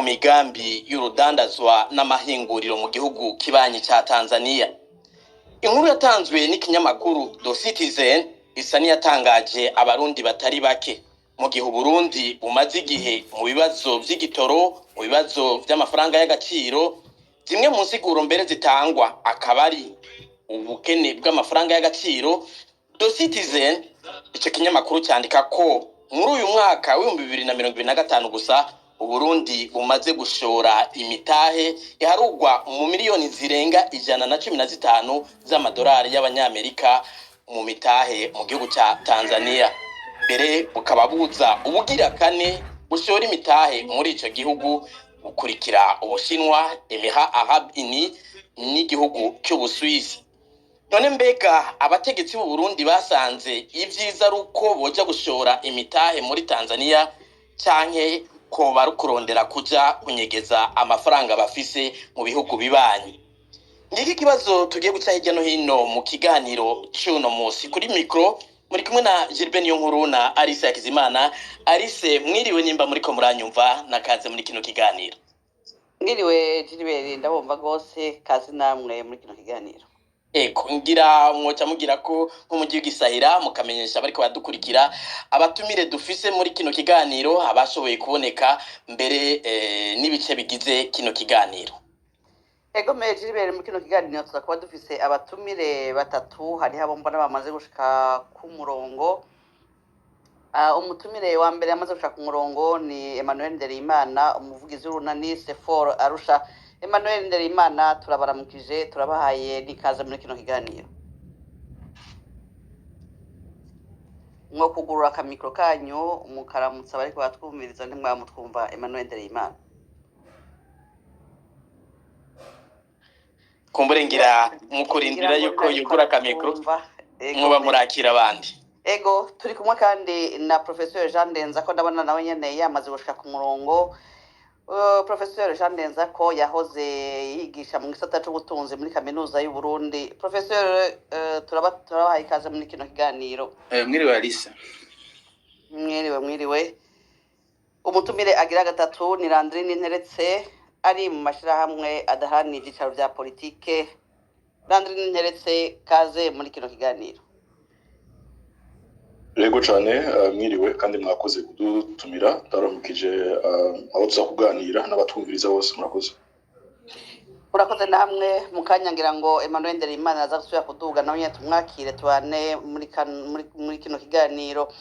migambi y'urudandazwa n'amahinguriro mu gihugu kibanyi ca Tanzania. Inkuru yatanzwe n'ikinyamakuru The Citizen isa niyatangaje abarundi batari bake mu gihe Burundi bumaze igihe mu bibazo vy'igitoro, mu bibazo vy'amafaranga y'agaciro, zimwe mu nsiguro mbere zitangwa akabari ubukene bw'amafaranga y'agaciro. The Citizen ico kinyamakuru cyandika ko muri uyu mwaka wa 2025 gusa Uburundi bumaze gushora imitahe iharugwa mu miliyoni zirenga 115 z'amadolari y'abanyamerika mu mitahe mu gihugu ca Tanzania. Mbere bukaba buza ubugira kane bushora imitahe muri ico gihugu bukurikira Ubushinwa, Emiha Arab Ini n'igihugu cy'Ubuswisi. None mbega abategetsi b'u Burundi basanze ivyiza ruko boja gushora imitahe muri Tanzania canke ko barukurondera kuja kunyegeza amafaranga bafise mu bihugu bibanyi? Ngiki kibazo tugiye guca hirya no hino mu kiganiro cy'uno munsi. Kuri micro muri kumwe na Gilbert Niyonkuru na Alice Hakizimana. Alice, mwiriwe nimba muriko muranyumva, nakaze muri kino kiganiro. Mwiriwe Gilbert, ndabumva gose, kazi namwe muri kino kiganiro. Eko ngira mwoca mugira ko nk'umugiye gisahira mukamenyesha bariko badukurikira abatumire dufise muri kino kiganiro abashoboye kuboneka mbere n'ibice bigize kino kiganiro. Ego Gilbert, muri kino kiganiro tuzakuba dufise abatumire batatu. Hari abo mbona bamaze gushika ku murongo. Umutumire wa mbere yamaze gushika ku murongo ni Emmanuel Ndereyimana, umuvugizi w'urunani Sefor Arusha. Emmanuel Ndereyimana, turabaramukije, turabahaye n'ikaze muri kino kiganiro. Mwo kugurura akamikro kanyu umukaramutsa bariko batwumviriza ntimwamutwumva Emmanuel Ndereyimana. Kumburengira mukurindira yuko yugura akamikro mwoba murakira abandi. Ego turi kumwe kandi na Professeur Jean Ndenzako, ndabona nawe nyene yamaze gushika ku murongo. Professeur Jean Ndenzako yahoze yigisha mu gisata c'ubutunzi muri kaminuza y'u Burundi. Professeur, turabahaye ikaze muri kino kiganiro. Mwiriwe Alice. Mwiriwe. Umutumire agira gatatu ni Landrine Nteretse, ari mu mashirahamwe adaharanira ivyicaro vya politike. Landrine Nteretse, kaze muri kino kiganiro. Yego cyane, mwiriwe kandi mwakoze kudutumira, taramukije aho tuza kuganira n'abatwumviriza bose, murakoze. Murakoze namwe mukanyangira ngo Emmanuel Ndereyimana aza gusubira kuduga nawe nyine tumwakire tubane muri kino kiganiro.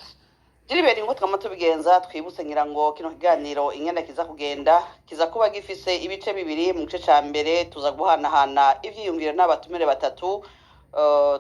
Gilbert, ngo twama tubigenza twibutse ngira ngo kino kiganiro ingene kiza kugenda kiza kuba gifise ibice bibiri. Mu gice ca mbere tuza guhanahana ivyiyumviro n'abatumire batatu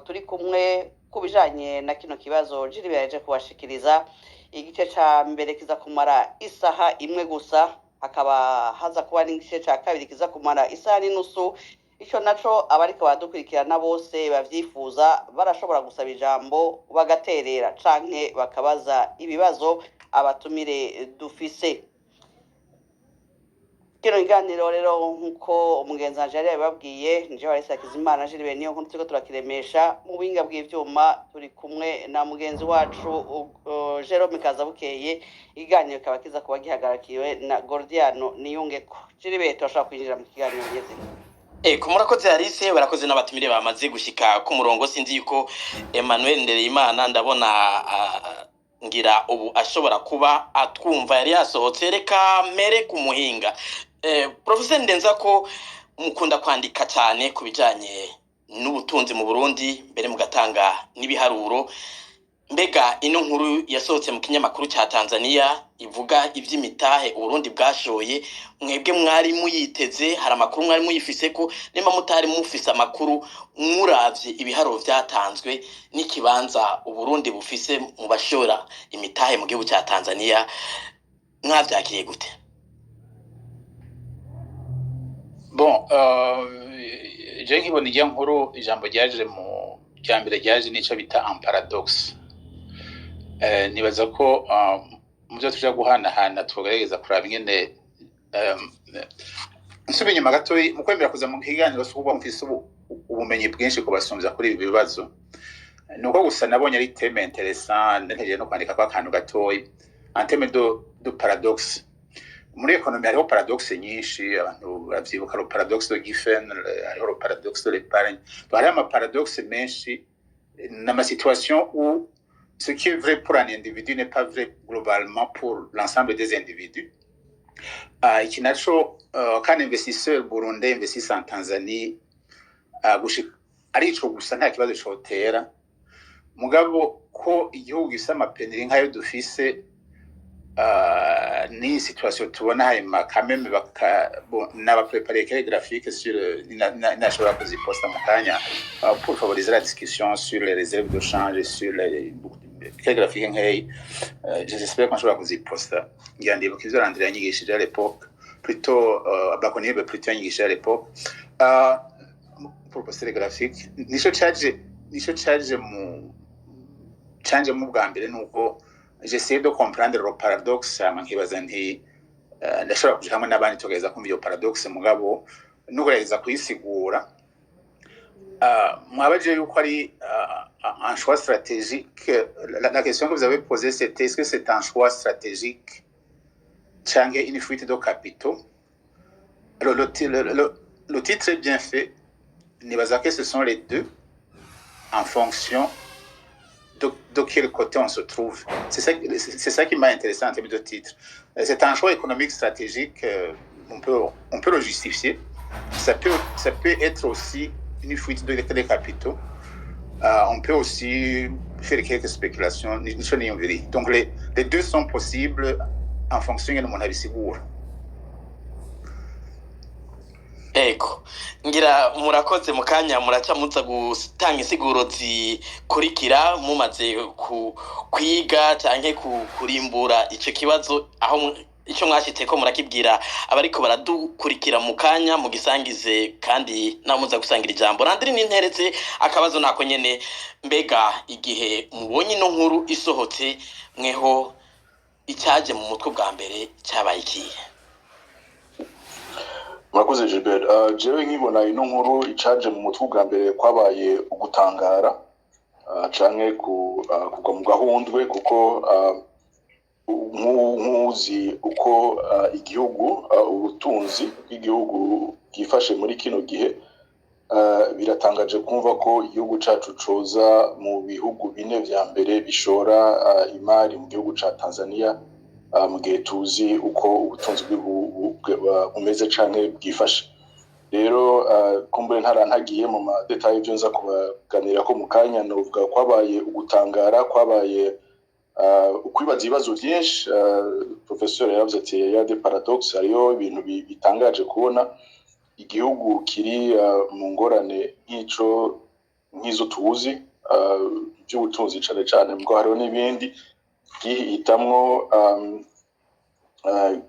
turi kumwe kubijanye na kino kibazo Gilbert yaje kubashikiriza. Igice ca mbere kiza kumara isaha imwe gusa, hakaba haza kuba n'igice ca kabiri kiza kumara isaha n'inusu. Ico naco abariko badukurikirana bose bavyifuza barashobora gusaba ijambo bagaterera canke bakabaza ibibazo abatumire dufise. Kino kiganiro rero nkuko umugenzi wanje yari yababwiye, nje Alice Hakizimana Gilbert Niyonkuru, turiko turakiremesha mu buhinga bw'ivyuma. Turi kumwe na mugenzi wacu Jerome Kazabukeye. Ikiganiro kikaba kiza kuba gihagarakiwe na Gordiano Niyungeko. Gilbert, turashobora kwinjira mu kiganiro nyeze. Murakoze Alice, barakoze n'abatumire bamaze gushika ku murongo. Sinzi yuko Emmanuel Ndereyimana ndabona ngira ubu ashobora kuba atwumva, yari yasohotse. Reka mere kumuhinga. Professeur Ndenzako, mukunda kwandika cyane kubijanye n'ubutunzi mu Burundi, mbere mugatanga n'ibiharuro. Mbega ino nkuru yasohotse mu kinyamakuru ca Tanzania ivuga ivy'imitahe Burundi bwashoye, mwebwe mwari muyiteze? Hari amakuru mwari muyifise ko? Nema mutari mufise amakuru, muravye ibiharuro vyatanzwe n'ikibanza Burundi bufise mu bashora imitahe mu gihugu ca Tanzania, mwavyakiriye gute? Bon, je nkibona ijya nkuru ijambo ryaje mu cyambere ryaje nico bita un paradoxe. Nibaza ko mu byo tuje guhanahana tugerageza kuraba ingene nsubiye inyuma gato mu kwemera kuza mu kiganiro suba mfise ubumenyi bwinshi kubasumbya kuri ibi bibazo. Nuko gusa nabonye ari theme intéressant, ntegereje no kwandika kwa kantu gatoyi en terme de paradoxe. muri ekonomi hariho paradoxe nyinshi abantu bavyibuka le paradoxe de Giffen hariho le paradoxe de l'épargne hariho amaparadoxe menshi situation où ce qui est vrai pour un individu n'est pas vrai globalement pour l'ensemble des individus. Iki naco kandi investisseur burundais investisse en Tanzanie arico gusa nta kibazo cotera mugabo ko igihugu gisa amapeneri nk'ayo dufise ni situation tubona hanyuma kameme n'abaprepare kare graphique sur nashobora kuziposta mu kanya pour favoriser la discussion sur les réserves de change sur les kare graphique nk'ayi j'espère qu'on shobora kuziposta ngirandibuka ivyo Andrea yanyigishije à l'époque plutôt bakoniye plutôt yanyigishije à l'époque pour poster les graphiques nico caje mu bwa mbere nuko j'essaie de comprendre le paradoxe nkibaza nti ndashobora kuja hamwe n'abandi tugeza kumva iyo paradoxe mugabo nugerageza kuyisigura mwabaje yuko ari un choix stratégique la question que vous avez posée c'était est-ce que c'est un choix stratégique change une fuite de capitaux le titre est bien fait nibaza que ce sont les deux en fonction de quel côté on se trouve. C'est ça qui m'a intéressé en termes de titre. C'est un choix économique stratégique, on peut le justifier. Ça peut être aussi une fuite de capitaux. On peut aussi faire quelques spéculations. Donc les deux sont possibles en fonction de mon avis seguro. Ego ngira murakoze mu kanya muraca muza gutanga insiguro zikurikira mumaze kwiga canke kurimbura ico kibazo aho ico mwashitse ko murakibwira abariko baradukurikira mu kanya mu gisangize kandi namuza gusangira ijambo Landry ninteretse akabazo nako nyene mbega igihe mubonye ino nkuru isohotse mweho icyaje mu mutwe bwa mbere cyabaye ikihe murakoze Gilbert jewe nkibona ino nkuru icaje mu mutwe bwa mbere kwabaye ugutangara canke kugwa mu gahundwe kuko nk'uzi uko igihugu ubutunzi bw'igihugu bwifashe muri kino gihe biratangaje kumva ko igihugu cacu coza mu bihugu bine vya mbere bishora imari mu gihugu ca Tanzania mu gihe tuzi uko ubutunzi bumeze canke bwifashe rero kumbure ntagiye mu madetail byo nza kubaganira ko mu kanya novuga kwabaye ugutangara kwabaye ukwibaza ibibazo byinshi professeur yavuze ati ya de paradoxe ariyo ibintu bitangaje kubona igihugu kiri mu ngorane nk'izo tuzi by'ubutunzi cane mko hariho n'ibindi gihitamwo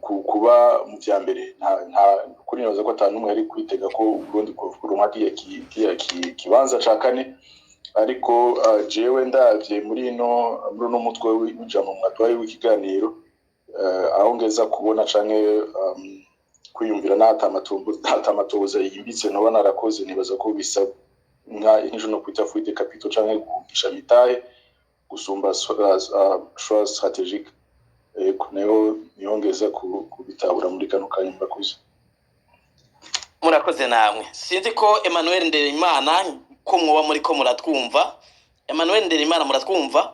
kuba mu vya mbere nta kuri noza ko atanumwe ari kwitega ko Burundi kuronka kibanza ca kane ariko jewe ndavye muri no mutwe w'ijambo mwatwaye w'ikiganiro aho ngeza kubona canke kwiyumvira n'atamatoza yimbitse no banarakoze nibaza ko bisa nk'ejo no kwita fuite capitaux canke kugisha mitahe gusumba choix stratégique niyo ngeza kubitabura muri kano kanya murakoze namwe sinzi ko Emmanuel Nderimana ko mwoba muri ko muratwumva Emmanuel Nderimana muratwumva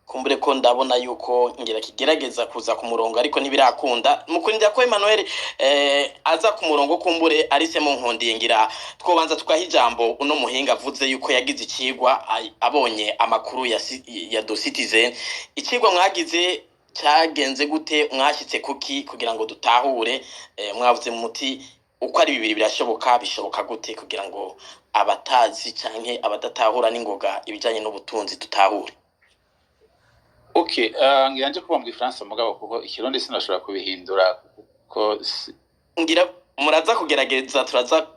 kumbure ko ndabona yuko ngira kigerageza kuza ku murongo ariko nibirakunda mukurindira ko Emmanuel aza ku murongo kumbure arisemo nkondiye ngira twobanza tukaha ijambo uno muhinga avuze yuko yagize ikigwa abonye amakuru ya Do Citizen ikigwa mwagize cyagenze gute mwashitse kuki kugira ngo dutahure mwavuze muti uko ari bibiri bishoboka gute kugira ngo abatazi canke abadatahura n'ingoga ibijanye n'ubutunzi dutahure Okay, ngiranje kuba mu Gifaransa mugabo kuko ikirundi sinashobora kubihindura kuko ngira muraza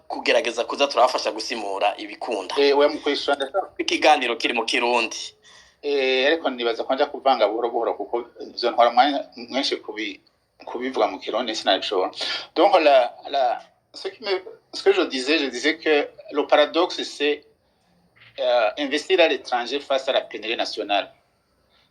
kugerageza kuza turafasha gusimura ibikunda we mukwishura ndashaka ikiganiro kiri mu Kirundi ariko nibaza ko nja kuvanga buhoro kuko izo ntwara mwinshi kubivuga mu Kirundi sinashobora donc ce que je disais que le paradoxe c'est investir à l'étranger face à la pénurie nationale.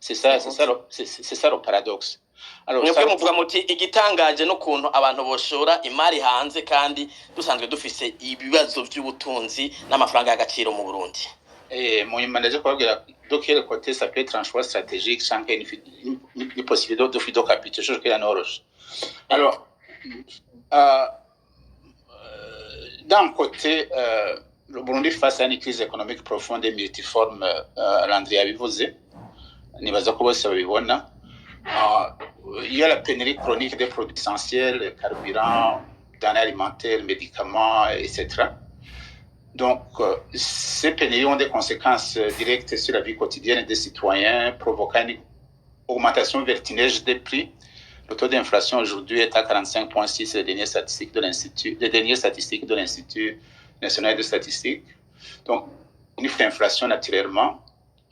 C'est ça, c'est ça le paradoxe. Alors, mwebwe muvuga muti igitangaje n'ukuntu abantu boshora imari hanze kandi dusanzwe dufise ibibazo by'ubutunzi n'amafaranga y'agaciro mu Burundi. Mon manager kubabwira donc quel côté ça peut être un choix stratégique sans une possibilité de fido capitaux chose que la norge. Alors d'un côté le Burundi face à une crise économique profonde et multiforme Landry abivuze nibaza ko bose babibona. Il y a la pénurie chronique des produits essentiels, carburants, denrées alimentaires, médicaments, etc. Donc, ces pénuries ont des conséquences directes sur la vie quotidienne des citoyens, provoquant une augmentation vertigineuse des prix. Le taux d'inflation aujourd'hui est à 45,6, les dernières statistiques de l'Institut national de statistique. Donc, une inflation naturellement.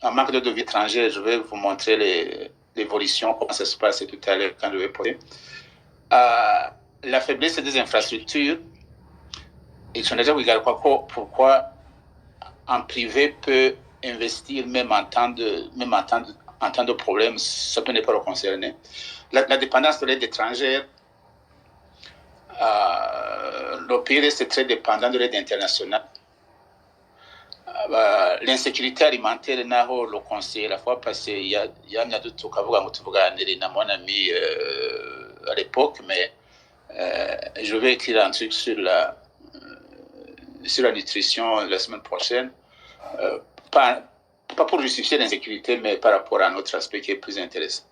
En manque de devises étrangères, je vais vous montrer l'évolution, comment ça se passe tout à l'heure quand je vais poser. La faiblesse des infrastructures, et je ne sais pas pourquoi en privé peut investir même en temps de problème, ça peut ne pas le concerner. La dépendance de l'aide étrangère, le pays reste très dépendant de l'aide internationale. L'insécurité alimentaire naho le conseil la fois passée il y a tukavuga ngo tuvuganire na mon ami à l'époque mais je vais écrire un truc sur la nutrition la semaine prochaine pas pour justifier l'insécurité mais par rapport à un autre aspect qui est plus intéressant.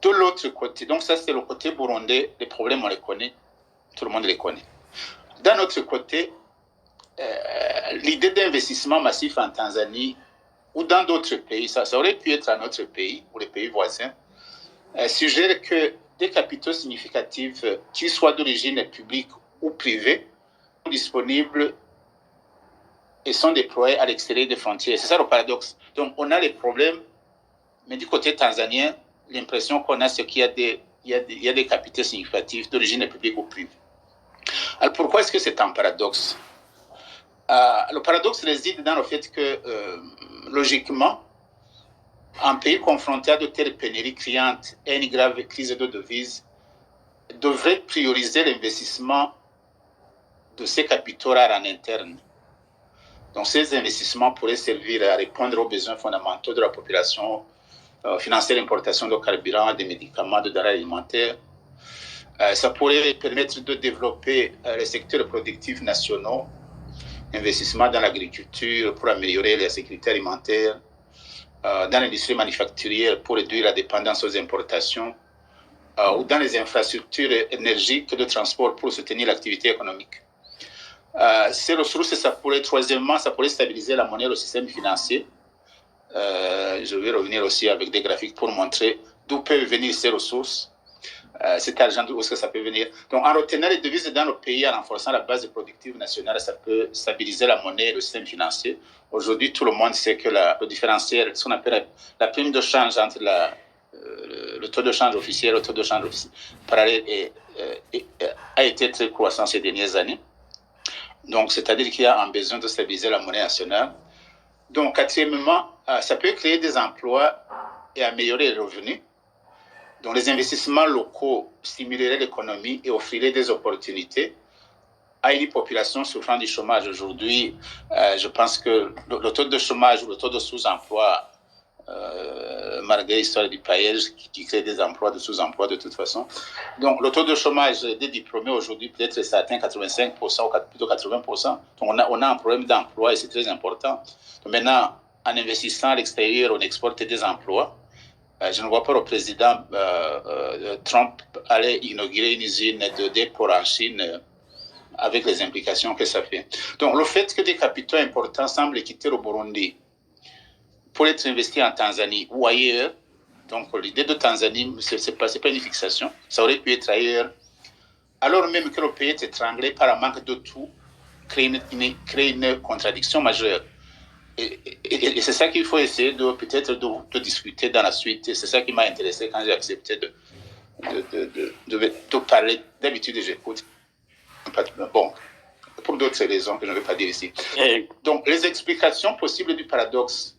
De l'autre côté, donc ça c'est le côté burundais, les problèmes on les connaît, tout le monde les connaît. D'un autre côté, l'idée d'investissement massif en Tanzanie ou dans d'autres pays, ça aurait pu être un autre pays ou les pays voisins, suggère que des capitaux significatifs, qu'ils soient d'origine publique ou privée, sont disponibles et sont déployés à l'extérieur des frontières. C'est ça le paradoxe. Donc on a les problèmes, mais du côté tanzanien, l'impression qu'on a, c'est qu'il y a des capitaux significatifs d'origine publique ou privée. Alors pourquoi est-ce que c'est un paradoxe? Le paradoxe réside dans le fait que, logiquement, un pays confronté à de telles pénuries criantes et une grave crise de devises devrait prioriser l'investissement de ces capitaux rares en interne. Donc ces investissements pourraient servir à répondre aux besoins fondamentaux de la population, financer l'importation de carburants, de médicaments, de denrées alimentaires. Ça pourrait permettre de développer les secteurs productifs nationaux, investissement dans l'agriculture pour améliorer la sécurité alimentaire, dans l'industrie manufacturière pour réduire la dépendance aux importations, ou dans les infrastructures énergiques de transport pour soutenir l'activité économique. Ces ressources, troisièmement, ça pourrait stabiliser la monnaie, le système financier. Je vais revenir aussi avec des graphiques pour montrer d'où peuvent venir ces ressources. Cet argent, d'où est-ce que ça peut venir? Donc, en retenant les devises dans le pays, en renforçant la base productive nationale, ça peut stabiliser la monnaie et le système financier. Aujourd'hui, tout le monde sait que le différentiel, ce qu'on appelle la prime de change entre le taux de change officiel et le taux de change parallèle a été très croissant ces dernières années. Donc, c'est-à-dire qu'il y a un besoin de stabiliser la monnaie nationale. Donc, quatrièmement, ça peut créer des emplois et améliorer les revenus. Donc, les investissements locaux stimuleraient l'économie et offriraient des opportunités à une population souffrant du chômage. Aujourd'hui, je pense que le taux de chômage ou le taux de sous-emploi, malgré l'histoire du paillage qui crée des emplois de sous-emploi de toute façon. Donc, le taux de chômage des diplômés aujourd'hui, peut-être ça atteint 85% ou plus de 80%. Donc, on a un problème d'emploi et c'est très important. Donc, maintenant, en investissant à l'extérieur, on exporte des emplois. Je ne vois pas le président Trump aller inaugurer une usine de dépôt en Chine avec les implications que ça fait. Donc, le fait que des capitaux importants semblent quitter le Burundi pour être investis en Tanzanie ou ailleurs, donc l'idée de Tanzanie, ce n'est pas une fixation, ça aurait pu être ailleurs, alors même que le pays est étranglé par un manque de tout, crée une contradiction majeure. Et c'est ça qu'il faut essayer peut-être de discuter dans la suite. Et c'est ça qui m'a intéressé quand j'ai accepté de parler. D'habitude, j'écoute. Bon, pour d'autres raisons que je ne vais pas dire ici. Donc, les explications possibles du paradoxe.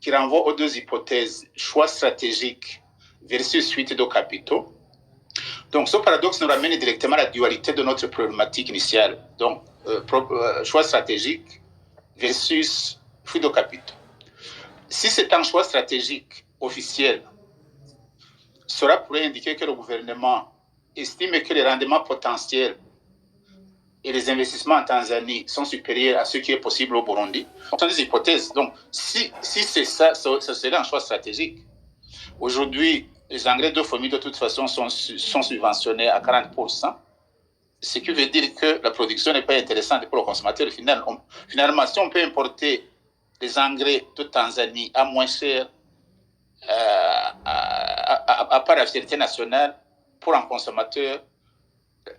qui renvoie aux deux hypothèses, choix stratégique versus fuite de capitaux. Donc, ce paradoxe nous ramène directement à la dualité de notre problématique initiale. Donc, choix stratégique versus fuite de capitaux. Si c'est un choix stratégique officiel, cela pourrait indiquer que le gouvernement estime que les rendements potentiels et les investissements en Tanzanie sont supérieurs à ce qui est possible au Burundi. Ce sont des hypothèses. Donc, si c'est ça, ce serait un choix stratégique. Aujourd'hui, les engrais de famille, de toute façon, sont subventionnés à 40%, ce qui veut dire que la production n'est pas intéressante pour le consommateur. Finalement, si on peut importer les engrais de Tanzanie à moins cher, à part la fierté nationale, pour un consommateur,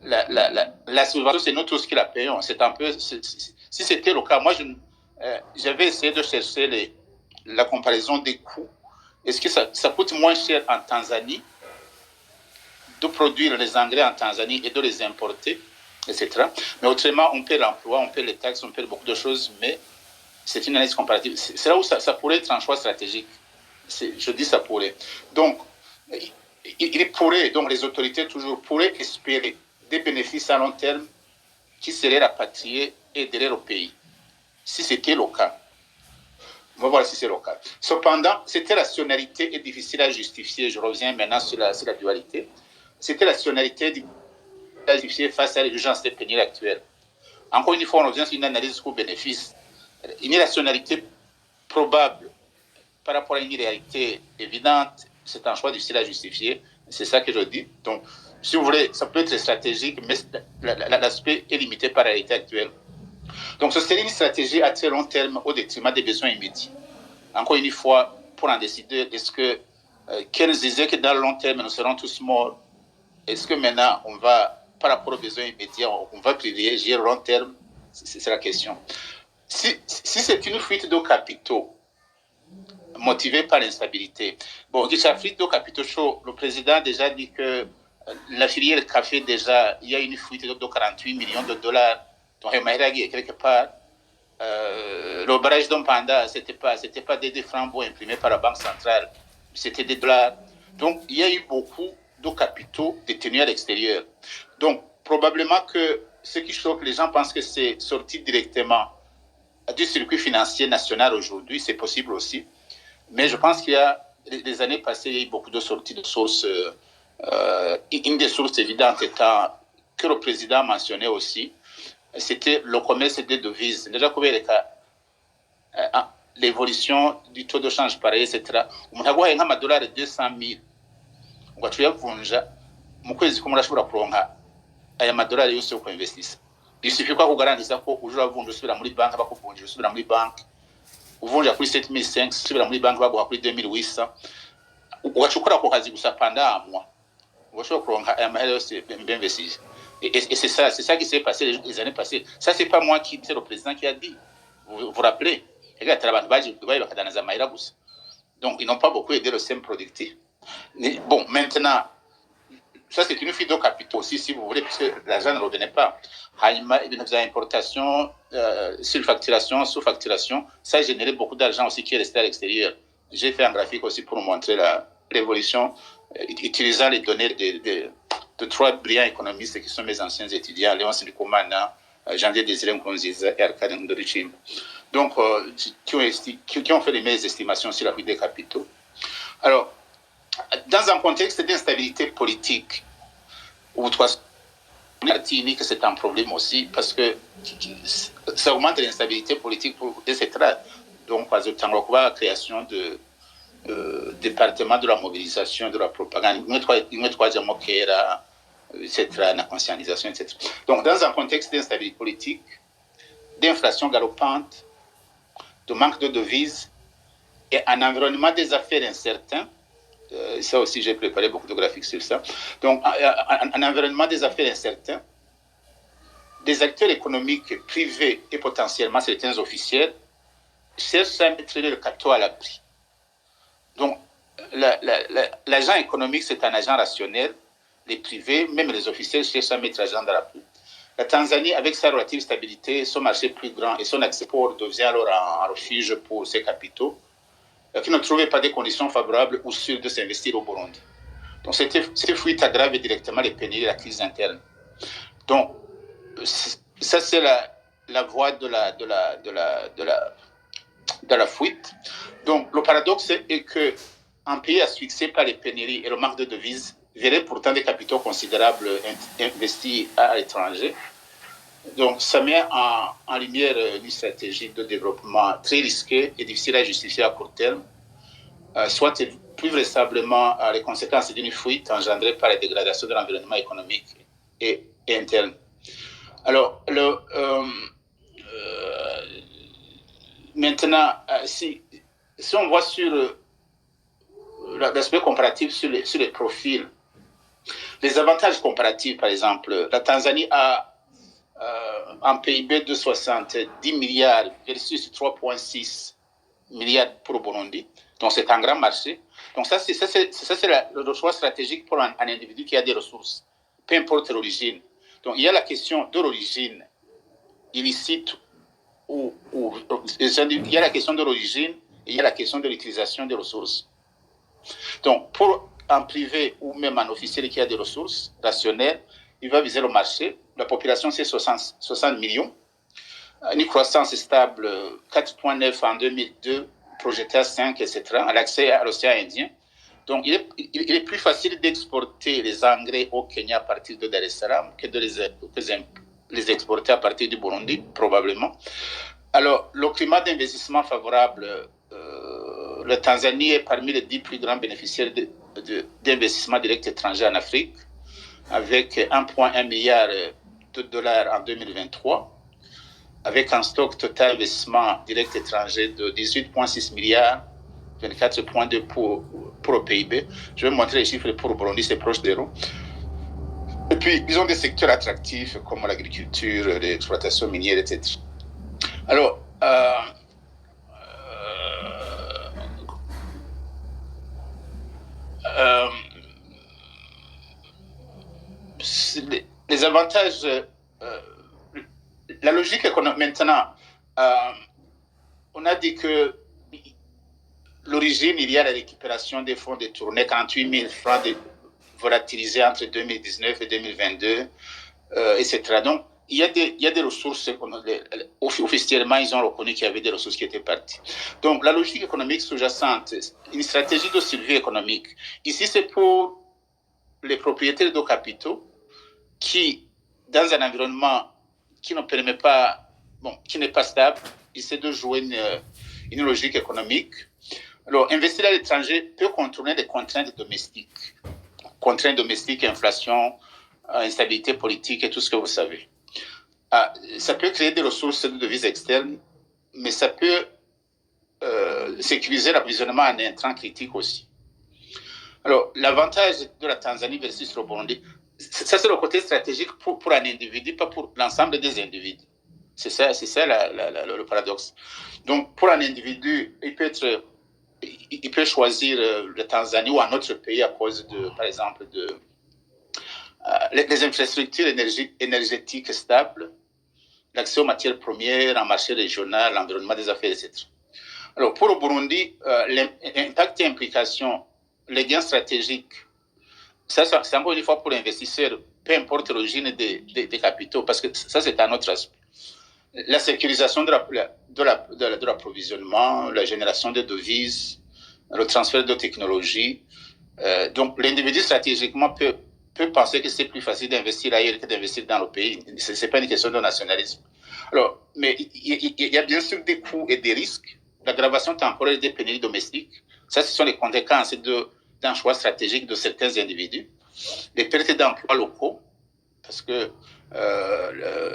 la subvention, c'est nous tous qui la payons. C'est un peu, si c'était le cas, moi, j'avais essayé de chercher la comparaison des coûts. Est-ce que ça coûte moins cher en Tanzanie de produire les engrais en Tanzanie et de les importer, etc. Mais autrement, on paie l'emploi, on paie les taxes, on paie beaucoup de choses, mais c'est une analyse comparative. C'est là où ça pourrait être un choix stratégique. Je dis ça pourrait. Donc, il pourrait, donc les autorités toujours pourraient espérer des bénéfices à long terme qui seraient rapatriés et aideraient le pays. Si c'était le cas. On va voir si c'est le cas. Cependant, cette rationalité est difficile à justifier. Je reviens maintenant sur la dualité. Cette rationalité est difficile à justifier face à l'urgence des pénuries actuelles. Encore une fois, on revient sur une analyse coût-bénéfice. Une rationalité probable par rapport à une réalité évidente, c'est un choix difficile à justifier. C'est ça que je dis. Donc, si vous voulez, ça peut être stratégique, mais l'aspect est limité par la réalité actuelle. Donc, ce serait une stratégie à très long terme au détriment des besoins immédiats. Encore une fois, pour en décider, est-ce que qu'elles disaient que dans le long terme, nous serons tous morts, est-ce que maintenant, on va, par rapport aux besoins immédiats, on va privilégier le long terme? C'est la question. Si c'est une fuite de capitaux motivée par l'instabilité, bon, la fuite de capitaux chaud, le président a déjà dit que la filière café, déjà, il y a une fuite de 48 millions de dollars. Donc, quelque part, le barrage d'Ompanda, c'était pas des francs imprimés par la Banque centrale, c'était des dollars. Donc, il y a eu beaucoup de capitaux détenus à l'extérieur. Donc, probablement que ce qui choque, les gens pensent que c'est sorti directement du circuit financier national aujourd'hui, c'est possible aussi. Mais je pense qu'il y a, les années passées, il y a eu beaucoup de sorties de sources. Une des sources évidentes étant, que le président mentionnait aussi, c'était le commerce des devises. Déjà, l'évolution du taux de change pareil, etc. Umuntu aguhaye nk'amadolari 200,000 ugaca uyavunja mu kwezi kumwe urashobora kuronka aya madolari yose yo kuinvestisa. Bisuffit ko akugarantiza ko uje uravunja usubira muri banki, bakuvunjira usubira muri banki, uvunja kuri 7,500 usubira muri banki baguha kuri 2,800, ugaca ukora ako kazi gusa pendant un mois, ugashobora kuronka aya mahera yose mbinvestise. Et c'est ça qui s'est passé les années passées. Ça, c'est pas moi c'est le président qui a dit. Vous vous rappelez? Donc, ils n'ont pas beaucoup aidé le système productif. Bon, maintenant, ça, c'est une fuite de capitaux aussi, si vous voulez, puisque l'argent ne revenait pas. Importation, surfacturation, sous-facturation, ça a généré beaucoup d'argent aussi qui est resté à l'extérieur. J'ai fait un graphique aussi pour vous montrer l'évolution, utilisant les données de trois brillants économistes qui sont mes anciens étudiants, Léon Sindikumana, Janvier Désiré Nkurunziza et Arkade Ndorichimba. Donc, qui ont fait les meilleures estimations sur la fuite des capitaux. Alors, dans un contexte d'instabilité politique, où que c'est un problème aussi, parce que ça augmente l'instabilité politique, etc. Donc, la création de département de la mobilisation, de la propagande, etc., la conscientisation, etc. Donc, dans un contexte d'instabilité politique, d'inflation galopante, de manque de devises et un environnement des affaires incertain, ça aussi j'ai préparé beaucoup de graphiques sur ça, donc un environnement des affaires incertain, des acteurs économiques privés et potentiellement certains officiels cherchent à mettre le capitaux à l'abri. Donc l'agent économique c'est un agent rationnel, les privés, même les officiels cherchent à mettre l'agent dans l'abri. La Tanzanie, avec sa relative stabilité, son marché plus grand et son export devient alors un refuge pour ses capitaux. qui ne trouvaient pas des conditions favorables ou sûres de s'investir au Burundi. Donc, cette fuite aggrave directement les pénuries et la crise interne. Donc, ça, c'est la voie de la fuite. Donc, le paradoxe est qu'un pays asphyxié par les pénuries et le manque de devises verrait pourtant des capitaux considérables investis à l'étranger. Donc, ça met en lumière une stratégie de développement très risquée et difficile à justifier à court terme, soit plus vraisemblablement les conséquences d'une fuite engendrée par la dégradation de l'environnement économique et interne. Alors, maintenant, si on voit sur l'aspect comparatif sur les profils, les avantages comparatifs, par exemple, la Tanzanie a un PIB de 70 milliards versus 3,6 milliards pour le Burundi. Donc, c'est un grand marché. Donc, ça, c'est le choix stratégique pour un individu qui a des ressources, peu importe l'origine. Donc, il y a la question de l'origine illicite il y a la question de l'origine et il y a la question de l'utilisation des ressources. Donc, pour un privé ou même un officiel qui a des ressources rationnelles, il va viser le marché. La population, c'est 60 millions. Une croissance stable, 4,9 en 2002, projetée à 5, etc. L'accès à l'océan Indien. Donc, il est plus facile d'exporter les engrais au Kenya à partir de Dar es Salaam que de les exporter à partir du Burundi, probablement. Alors, le climat d'investissement favorable, la Tanzanie est parmi les 10 plus grands bénéficiaires d'investissement direct étranger en Afrique, avec 1,1 milliard de dollars en 2023, avec un stock total d'investissement direct étranger de 18,6 milliards, 24,2 pour le PIB. Je vais montrer les chiffres pour le Burundi, c'est proche de zéro. Et puis, ils ont des secteurs attractifs comme l'agriculture, l'exploitation minière, etc. Alors, les avantages, la logique économique, maintenant, on a dit que l'origine, il y a la récupération des fonds détournés, 48 000 francs volatilisés entre 2019 et 2022, etc. Donc, il y a des ressources, officiellement, ils ont reconnu qu'il y avait des ressources qui étaient parties. Donc, la logique économique sous-jacente, une stratégie de survie économique. Ici, c'est pour les propriétaires de capitaux qui, dans un environnement qui ne permet pas, qui n'est pas stable, essaient de jouer une logique économique. Alors, investir à l'étranger peut contourner des contraintes domestiques. Contraintes domestiques, inflation, instabilité politique et tout ce que vous savez. Ça peut créer des ressources de devises externes, mais ça peut sécuriser l'approvisionnement en intrants critiques aussi. Alors, l'avantage de la Tanzanie versus le Burundi, ça c'est le côté stratégique pour un individu, pas pour l'ensemble des individus. C'est ça le paradoxe. Donc, pour un individu, il peut choisir la Tanzanie ou un autre pays à cause par exemple, les infrastructures énergétiques stables, l'accès aux matières premières, un marché régional, l'environnement des affaires, etc. Alors, pour le Burundi, l'impact et implication, les gains stratégiques, ça c'est encore une fois pour l'investisseur, peu importe l'origine des capitaux, parce que ça, c'est un autre aspect. La sécurisation de l'approvisionnement, la génération de devises, le transfert de technologies. Donc, l'individu stratégiquement peut penser que c'est plus facile d'investir ailleurs que d'investir dans le pays. Ce n'est pas une question de nationalisme. Alors, mais il y a bien sûr des coûts et des risques. L'aggravation temporaire des pénuries domestiques, ça, ce sont les conséquences d'un choix stratégique de certains individus. Les pertes d'emplois locaux, parce que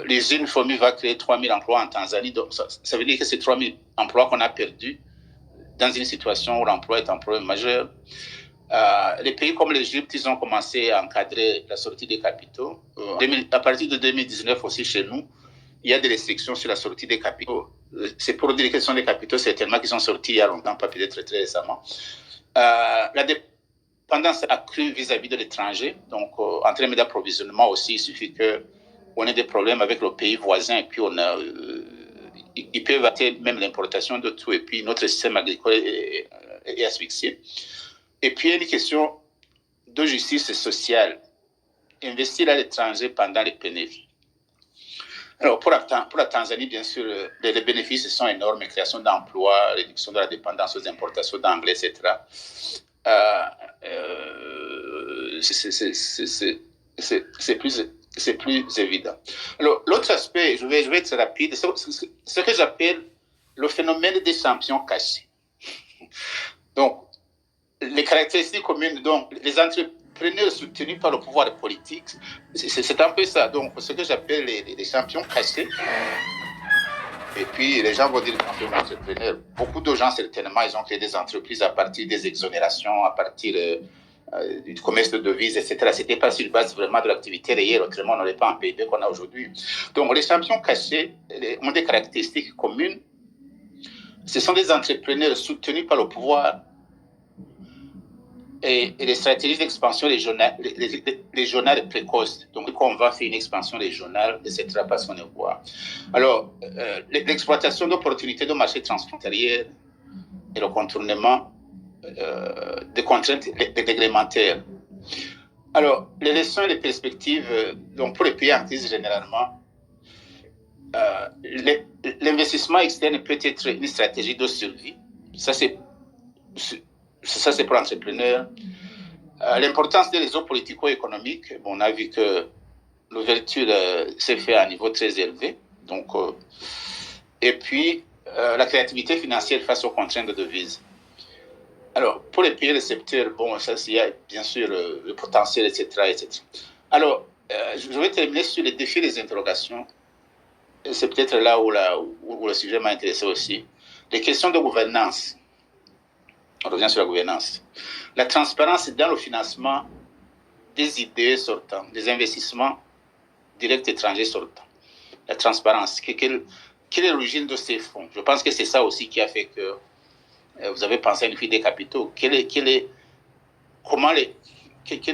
l'usine FOMI va créer 3 000 emplois en Tanzanie. Donc, ça veut dire que c'est 3 000 emplois qu'on a perdus dans une situation où l'emploi est un problème majeur. Les pays comme l'Égypte, ils ont commencé à encadrer la sortie des capitaux. À partir de 2019 aussi chez nous, il y a des restrictions sur la sortie des capitaux. C'est pour dire que ce sont des capitaux certainement qui sont sortis il y a longtemps, pas peut-être très récemment. La dépendance accrue vis-à-vis de l'étranger, donc en termes d'approvisionnement aussi, il suffit qu'on ait des problèmes avec le pays voisin et puis ils peuvent arrêter même l'importation de tout et puis notre système agricole est asphyxié. Et puis, il y a une question de justice sociale. Investir à l'étranger pendant les pénuries. Alors, pour la Tanzanie, bien sûr, les bénéfices sont énormes, création d'emplois, réduction de la dépendance aux importations d'engrais, etc. C'est plus évident. Alors, l'autre aspect, je vais être rapide, c'est ce que j'appelle le phénomène des champions cachés. Donc, les caractéristiques communes, donc, les entrepreneurs soutenus par le pouvoir politique, c'est un peu ça. Donc, ce que j'appelle les champions cachés. Et puis, les gens vont dire entrepreneurs. Beaucoup de gens, certainement, ils ont créé des entreprises à partir des exonérations, à partir du commerce de devises, etc. C'était pas sur base vraiment de l'activité réelle, autrement, on n'aurait pas un PIB qu'on a aujourd'hui. Donc, les champions cachés ont des caractéristiques communes. Ce sont des entrepreneurs soutenus par le pouvoir et les stratégies d'expansion régionale précoces. Donc, quand on va faire une expansion régionale, etc., parce qu'on est voir. Alors, l'exploitation d'opportunités de marché transfrontalier et le contournement des contraintes réglementaires. Alors, les leçons et les perspectives, donc pour les pays en crise généralement, l'investissement externe peut être une stratégie de survie. Ça, c'est pour l'entrepreneur. L'importance des réseaux politico-économiques, on a vu que l'ouverture s'est faite à un niveau très élevé. Donc, et puis, la créativité financière face aux contraintes de devises. Alors, pour les pays récepteurs, ça, il y a bien sûr le potentiel, etc., etc. Alors, je vais terminer sur les défis et les interrogations. C'est peut-être là où le sujet m'a intéressé aussi. Les questions de gouvernance. On revient sur la gouvernance. La transparence dans le financement des idées sortantes, des investissements directs étrangers sortants. La transparence. Quelle est l'origine de ces fonds? Je pense que c'est ça aussi qui a fait que vous avez pensé à une fuite des capitaux. Quels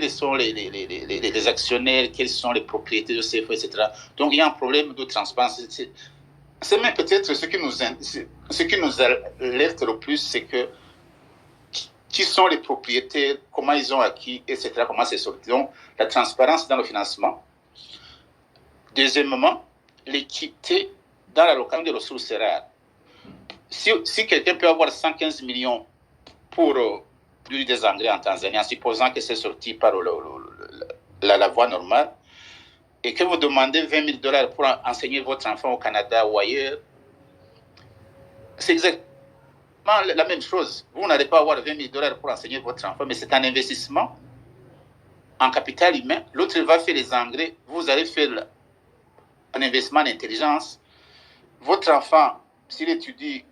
sont les actionnaires, quelles sont les propriétés de ces fonds, etc. Donc, il y a un problème de transparence. C'est même peut-être ce qui nous alerte le plus, c'est que qui sont les propriétaires, comment ils ont acquis, etc., comment c'est sorti. Donc, la transparence dans le financement. Deuxièmement, l'équité dans l'allocation des ressources rares. Si quelqu'un peut avoir 115 millions pour produire des engrais en Tanzanie, en supposant que c'est sorti par la voie normale, et que vous demandez $20,000 pour enseigner votre enfant au Canada ou ailleurs, c'est exactement la même chose. Vous n'allez pas avoir $20,000 pour enseigner votre enfant, mais c'est un investissement en capital humain. L'autre va faire les engrais, vous allez faire un investissement en intelligence. Votre enfant, s'il étudie,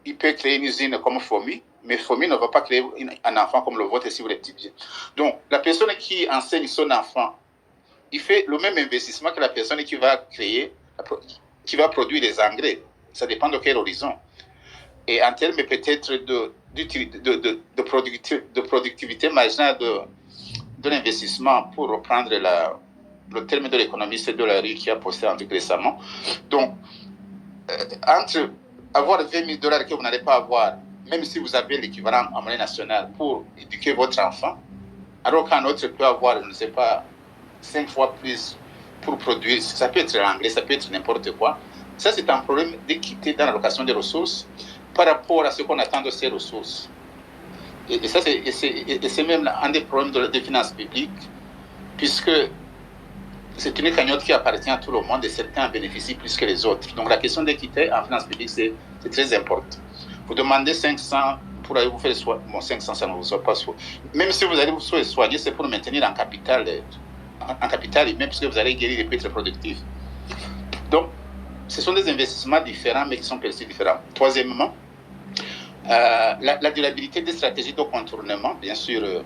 il peut créer une usine comme FOMI, mais FOMI ne va pas créer un enfant comme le vôtre si vous l'étudiez. Donc, la personne qui enseigne son enfant, il fait le même investissement que la personne qui va créer, qui va produire les engrais. Ça dépend de quel horizon. Et en termes peut-être de productivité marginale de l'investissement, pour reprendre le terme de l'économiste de la rue qui a posté un truc récemment. Donc, entre avoir $20,000 que vous n'allez pas avoir, même si vous avez l'équivalent en monnaie nationale pour éduquer votre enfant, alors qu'un autre peut avoir, je ne sais pas, 5 fois plus pour produire, ça peut être l'anglais, ça peut être n'importe quoi. Ça, c'est un problème d'équité dans l'allocation des ressources par rapport à ce qu'on attend de ces ressources. Et ça, c'est même un des problèmes des finances publiques, puisque c'est une cagnotte qui appartient à tout le monde et certains en bénéficient plus que les autres. Donc la question d'équité en finances publiques, c'est très important. Vous demandez 500 pour aller vous faire soigner. Bon, 500, ça ne vous soit pas soigné. Même si vous allez vous soigner, c'est pour maintenir en capital humain, puisque vous allez guérir et puis être productif. Donc, ce sont des investissements différents, mais qui sont perçus différents. Troisièmement, la durabilité des stratégies de contournement, bien sûr,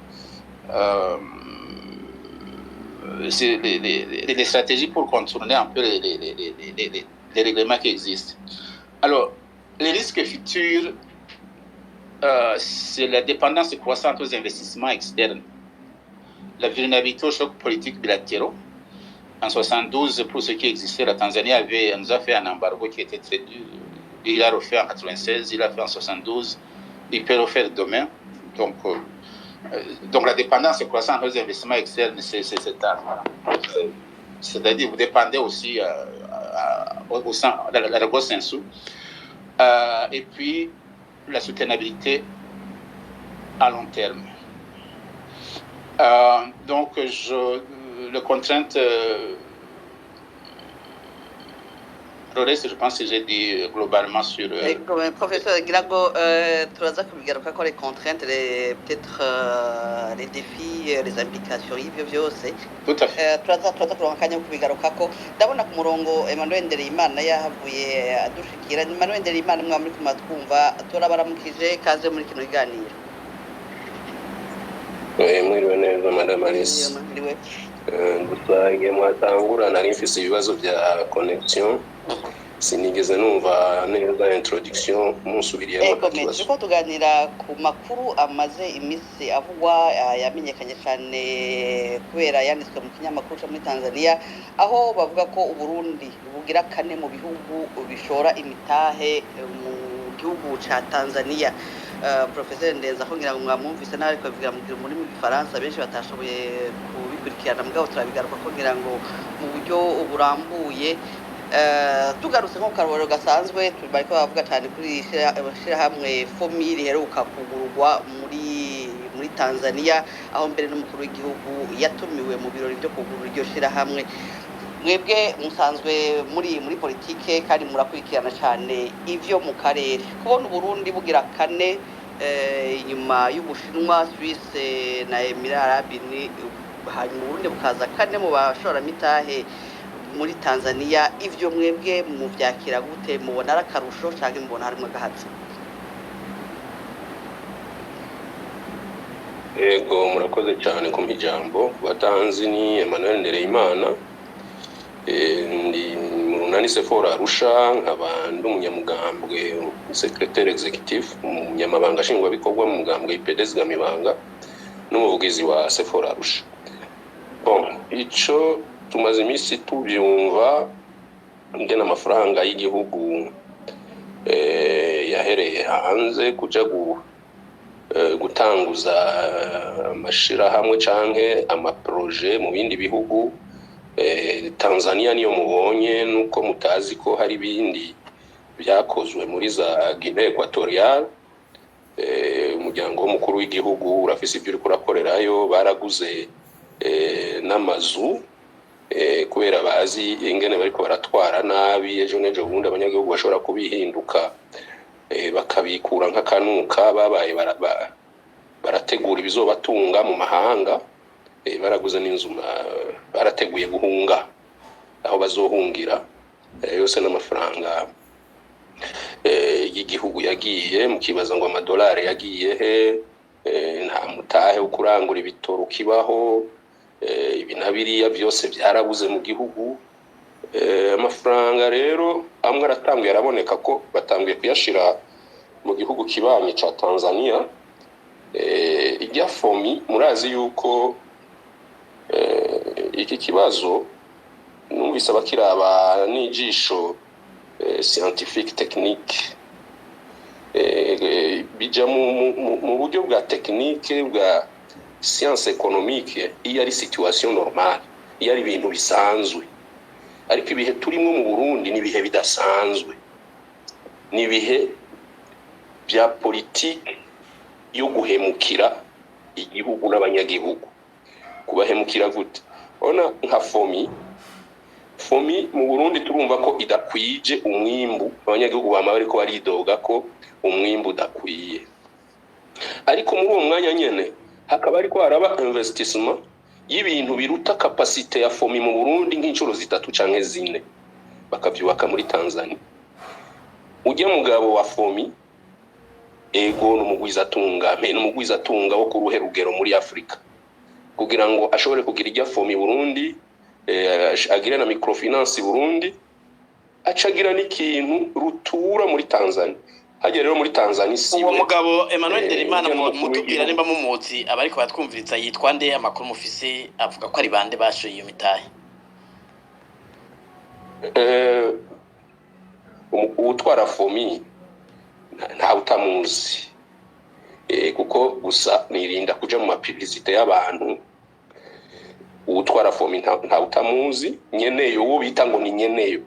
c'est les stratégies pour contourner un peu les règlements qui existent. Alors, les risques futurs, c'est la dépendance croissante aux investissements externes, la vulnérabilité aux chocs politiques bilatéraux. En 72, pour ce qui existait, la Tanzanie nous a fait un embargo qui était très dur. Il a refait en 96, il a fait en 72. il peut le faire demain. Donc la dépendance croissante aux investissements externes, c'est ça. C'est-à-dire vous dépendez aussi au sens, dans le gros sens. Et puis la soutenabilité à long terme. Donc le contrainte le reste, je pense que j'ai dit globalement sur... Professeur Girago, turaza kubigaruka ko les contraintes, peut-être les défis, les implications y'ibyo byose. Tout à fait. Turaza kuronka akanya ko kubigarukako. Ndabona ku murongo Emmanuel Ndereyimana yahavuye adushikira. Emmanuel Ndereyimana mwa muri kumatwumva turabaramukije kaze muri kino kiganiro. Mwiriwe neza madame Alice. Gusa igihe mwatangura nari mfise ibibazo bya connection sinigeze numva neza introduction musubiriyemo kibazo. Turiko tuganira ku makuru amaze imisi avugwa yamenyekanye cyane kubera yanditswe mu kinyamakuru cyo muri Tanzania aho bavuga ko Uburundi bugira kane mu bihugu bishora imitahe mu gihugu ca Tanzania. Professeur Ndenza ko ngira ngo mwamumvise nawe ko bivuga mu rurimi rw'Ifaransa benshi batashoboye kubikurikirana mugabo turabigaruka ko ngira ngo mu buryo burambuye tugarutse nko karwaro gasanzwe bariko bavuga cyane kuri shirahamwe FOMI riheruka kugurwa muri Tanzania aho mbere n'umukuru w'igihugu yatumiwe mu birori byo kugurura iryo shirahamwe. Mwebwe musanzwe muri politike kandi murakurikirana cyane ivyo mu karere kubona Burundi bugira kane inyuma y'Ubushinwa, Suisse na Emirate Arabe Unis, hanyuma Burundi bukaza kane mu bashora mitahe muri Tanzania. Ivyo mwebwe mu vyakira gute? Mubona arakarusho cyangwa mubona harimo gahatsi? Ego murakoze cyane ku ijambo. Batanzi ni Emmanuel Ndereyimana. Ndi Murunani Sephora Arusha nkaba ndi umunyamugambwe secrétaire executif umunyamabanga nshingwabikorwa mu mugambwe IPDS Gamibanga n'umuvugizi wa Sephora Arusha. Ico tumaze imisi tubyumva ngena amafaranga y'igihugu yahereye hanze kuja gutanguza amashirahamwe canke amaproje mu bindi bihugu. Tanzania niyo mubonye nuko mutazi ko hari bindi byakozwe muri za Guinea Equatorial. Umuryango w'umukuru w'igihugu urafise ibyo uri kurakorerayo, baraguze n'amazu kubera bazi ingene bariko baratwara nabi ejo nejo bundi abanyagihugu bashobora kubihinduka bakabikura nk'akanuka babaye barategura ibizobatunga mu mahanga. Baraguze n'inzu barateguye guhunga aho bazohungira yose n'amafaranga y'igihugu yagiye mukibaza ngo amadolari yagiye he nta mutahe ukurangura ibitoro kibaho ibinabiriya byose byarabuze mu gihugu. Amafaranga rero amwe aratanguye araboneka ko batanguye kuyashira mu gihugu kibanye ca Tanzania. Ijya FOMI murazi yuko iki kibazo numvise abakiraba n'ijisho scientifique technique bija mu buryo bwa technique bwa science économique iyo ari situation normale iyo ari ibintu bisanzwe. Ariko ibihe turimo mu Burundi ni bihe bidasanzwe, ni bihe bya politique yo guhemukira igihugu n'abanyagihugu. Kubahemukira gute? Ona nka FOMI mu Burundi turumva ko idakwije umwimbu, abanyagihugu bama bariko baridoga ko umwimbu udakwiye. Ariko muri uwo mwanya nyene hakaba ariko haraba investissement y'ibintu biruta capacité ya FOMI mu Burundi nk'incuro 3 canke 4 bakavyubaka muri Tanzania. Ujye mugabo wa FOMI ego n'umugwiza tunga wo ku ruhe rugero muri Afrika kugira ngo ashobore kugira ijya FOMI Burundi agira na microfinance Burundi acagira n'ikintu rutura muri Tanzania. Hajya rero muri Tanzania siwe uwo mugabo Emmanuel Ndereyimana mutubwira nimba mumuzi abariko batwumviriza yitwa nde, amakuru mufise avuga ko ari bande bashoye iyo mitahe? Utwara FOMI nta utamuzi ariko gusa nirinda kuja mu mapublicité y'abantu utwara fomi nta utamuzi nyeneyo uwo bita ngo ni nyeneyo.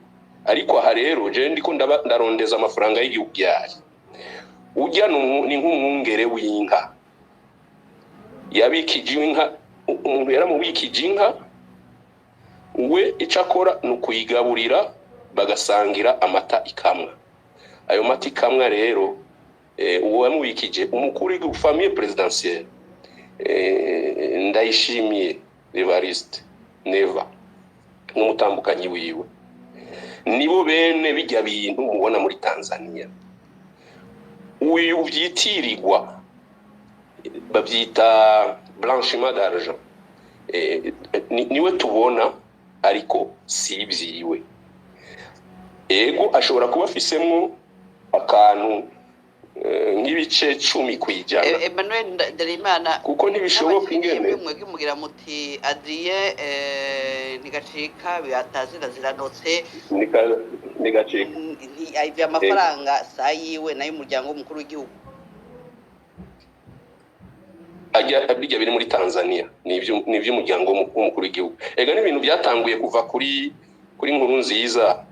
Ariko aha rero je ndiko ndarondeza amafaranga y'igihugu yaje ujya ni nk'umwungere w'inka yabikije inka, umuntu yaramubikije inka, we icakora nukuyigaburira bagasangira amata ikamwa. Ayo mata ikamwa rero uwo yamubikije umukuru w'igihugu famille présidentielle Ndayishimiye Evariste Neva n'umutambukanyi wiwe nibo bene bijya bintu mubona muri Tanzania. Uyu vyitirirwa bavyita blanchiment d'argent, niwe tubona ariko si ibyiwe. Ego ashobora kuba afisemwo akantu nk'ibice 10 kwijana. Emmanuel Nderimana kuko ntibishoboka ingene mwege mugira muti Adrien nigacika byatazira ziranotse nigacika ivya amafaranga sayiwe nayo umuryango w'umukuru w'igihugu bijya biri muri Tanzania nivyo umuryango w'umukuru w'igihugu. Ega n'ibintu byatanguye kuva kuri nkuru nziza,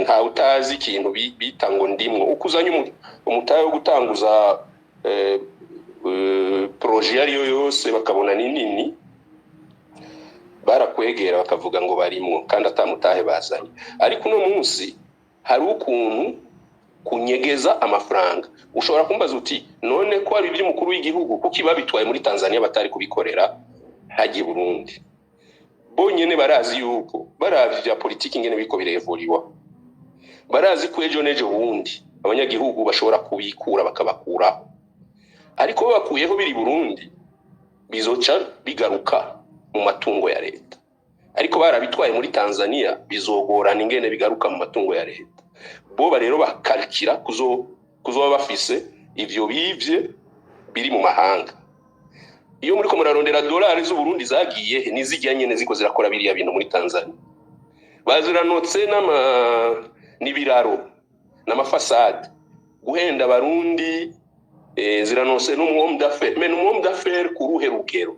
nta utazi ikintu bita ngo ndimwo ukuzanye umutayo wo gutanguza projet yariyo yose bakabona nini barakwegera bakavuga ngo barimwo kandi atamutahe bazanye. Ariko no munsi hari ukuntu kunyegeza amafaranga. Ushobora kumbaza uti none ko ari by'umukuru w'igihugu kuko ibabitwaye muri Tanzania batari kubikorera hagiye Burundi. Bonyene barazi yuko baravye bya politiki ngene biko birevuriwa, barazi ko ejo nejo bundi abanyagihugu bashobora kubikura bakabakura, ariko bakuyeho biri Burundi bizoca bigaruka mu matungo ya leta. Ariko barabitwaye muri Tanzania bizogorana ingene bigaruka mu matungo ya leta. Bo rero bakalkira kuzoba bafise ivyo bivye biri mu mahanga. Iyo muri ko murarondera dolari z'u Burundi zagiye nizijya nyene ziko zirakora biriya bintu muri Tanzania. Baziranotse n'ibiraro n'amafasade guhenda abarundi, ziranose n'umwom d'affaires, mais n'umwom d'affaires kuruhe rugero.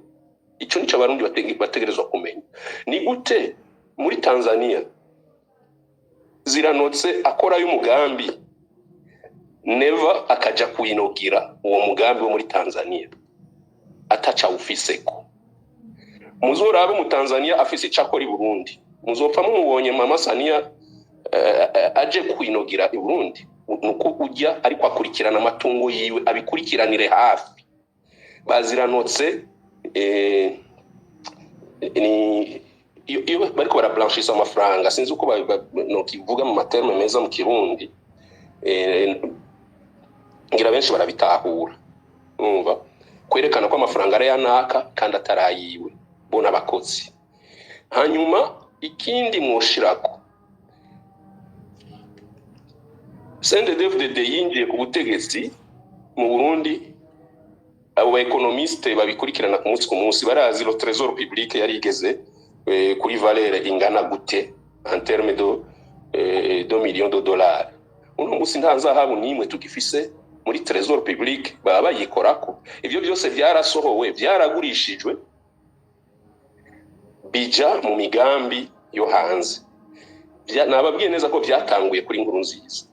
Ico nico abarundi bategerezwa kumenya. Ni gute muri Tanzania ziranotse akora y'umugambi Neva akaja kuinogira uwo mugambi wo muri Tanzania ataca ufiseko. Muzorabe mu Tanzania afise icakora i Burundi, muzopfa mubonye Mama Sania aje kuinogira i Burundi nuko ujya ariko akurikirana amatungo yiwe abikurikiranire hafi. Baziranotse iyo bariko barablanchisa amafaranga sinzi uko no kivuga mu materme meza mu Kirundi, ngira benshi barabitahura. Umva kwerekana ko amafaranga ari yanaka kandi atarayiwe bona abakozi. Hanyuma ikindi mwoshirako CNDD-FDD yinjiye ku butegetsi mu Burundi, abo ba economiste babikurikirana ku munsi barazi le trésor public yari igeze kuri valeur ingana gute en terme de millions de dollars. Uno munsi nta nzahabu nimwe tugifise muri trésor public baba bayikorako. Ivyo byose byarasohowe byaragurishijwe bija mu migambi yo hanze. Nababwiye neza ko byatanguye kuri nkuru nziza.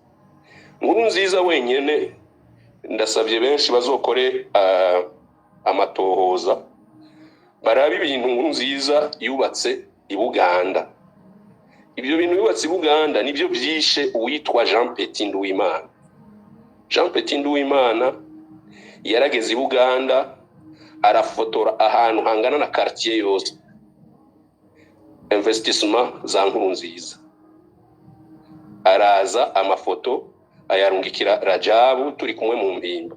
Nkuru nziza wenyene ndasabye benshi bazokore amatohoza barabi ibintu nkuru nziza yubatse i Buganda. Ibyo bintu yubatse i Buganda nibyo byishe uwitwa Jean Petit Nduwimana. Jean Petit Nduwimana yarageze i Buganda arafotora ahantu hangana na quartier yose investissement za nkuru nziza, araza amafoto ayarungikira Rajabu turi kumwe mu mpimba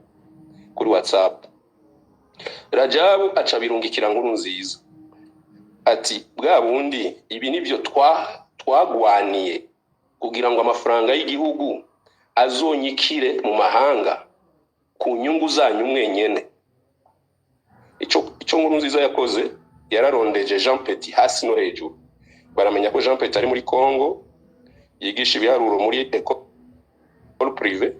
kuri WhatsApp. Rajabu aca birungikira nkuru nziza ati bwa bundi ibi nivyo twagwaniye kugira ngo amafaranga y'igihugu azonyikire mu mahanga ku nyungu zanyu mwenyene. Ico nkuru nziza yakoze yararondeje Jean Petit hasi no hejuru. Baramenya ko Jean Petit ari muri Congo yigisha ibiharuro muri école privé.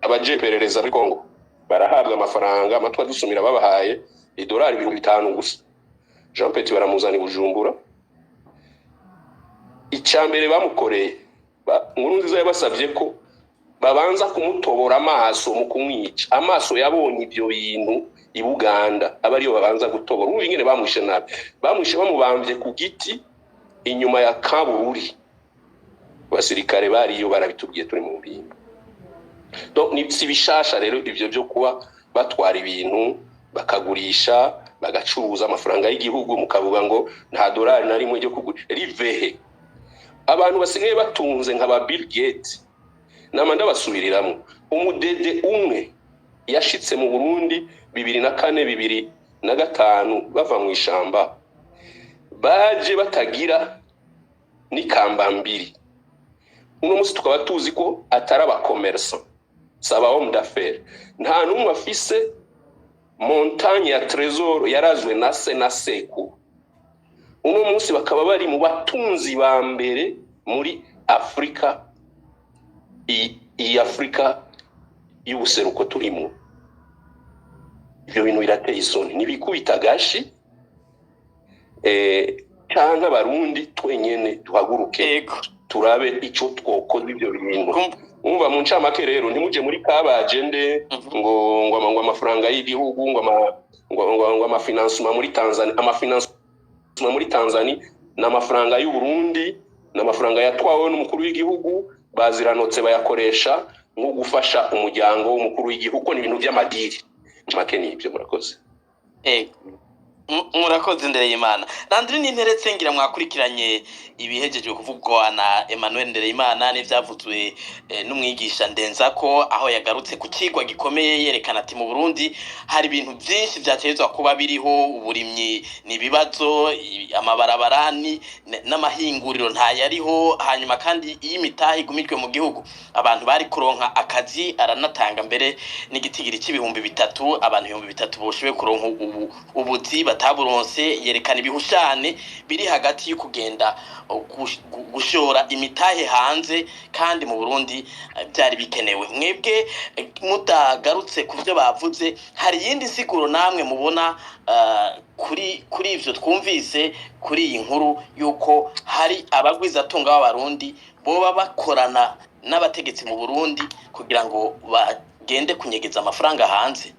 abajeperereza muri Kongo barahabwa amafaranga amatwa dusumira babahaye $500 gusa. Jean Petit baramuzana Bujumbura. Icyambere bamukoreye Nkurunziza yabasabye ko babanza kumutobora amaso mu kumwica. Amaso yabonye ibyo bintu i Buganda abariyo babanza gutobora. Ubu ingene bamwishe nabi. Bamwishe bamubambye ku giti inyuma ya Kabururi. Basirikare bariyo barabitubwiye turi mu bintu. Donc ni bishasha rero ivyo byo kuba batwara ibintu bakagurisha bagacuruza amafaranga y'igihugu mukavuga ngo nta dolari na rimwe ryo kugura rivehe. Abantu basigaye batunze nka ba Bill Gates namanda basubiriramo. Umudede umwe yashitse mu Burundi 2004 2005 bava mu ishamba baje batagira ni kambambiri. Uno musi tukaba tuzi ko atari abakomersa saba homme d'affaires nta numwe afise montagne ya trésor yarazwe na se na seku. Uno munsi bakaba bari mu batunzi ba mbere muri Afrika i Afrika y'ubuseruko turimo. Ibyo bintu birateye isoni nibikubita gashi cyane abarundi twenyene duhaguruke turabe ico twokoze ibyo bintu. Umva mu ncamake rero ntimuje muri kabagende ngo amafaranga y'igihugu ngo amafinancement muri Tanzania muri Tanzania n'amafaranga y'u Burundi n'amafaranga yatwawe n'umukuru w'igihugu baziranotse bayakoresha nko gufasha umuryango w'umukuru w'igihugu n'ibintu by'amadiri. Make ni ibyo murakoze. Murakoze Ndereyimana. Landry n'interetse ngira mwakurikiranye ibihejeje kuvugwa na Emmanuel Ndereyimana n'ivyavuzwe n'umwigisha Ndenzako aho yagarutse ku kigwa gikomeye yerekana ati mu Burundi hari ibintu byinshi byatezwa kuba biriho uburimyi nibibazo amabarabarani n'amahinguriro nta yariho hanyuma kandi y'imitahi gumijwe mu gihugu abantu bari kuronka akazi aranatanga mbere n'igitigiri cy'ibihumbi 3 abantu 3 boshiwe kuronka ubuzi bataburonse yerekana ibihushane biri hagati yo kugenda gushora imitahe hanze kandi mu Burundi byari bikenewe. Mwebwe mutagarutse ku byo bavuze hari yindi siguro namwe mubona kuri ivyo twumvise kuri iyi nkuru yuko hari abagwiza tunga b'abarundi boba bakorana n'abategetsi mu Burundi kugira ngo bagende kunyegeza amafaranga hanze?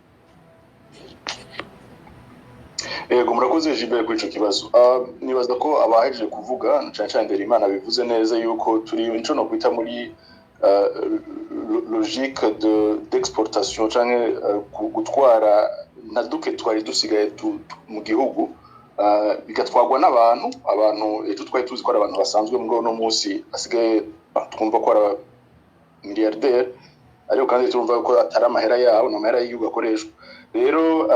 Yego murakoze Gilbert kuri ico kibazo. Nibaza ko abahejeje kuvuga ncane Ndereyimana bivuze neza yuko turi inco no kwita muri logique d'exportation canke gutwara naduke twari dusigaye mu gihugu bigatwagwa n'abantu ejo twari tuzi ko ari abantu basanzwe ngo no munsi asigaye twumva ko ari milliardaire ariko kandi turumva ko atari amahera yabo n'amahera y'igihugu akoreshwa. Rero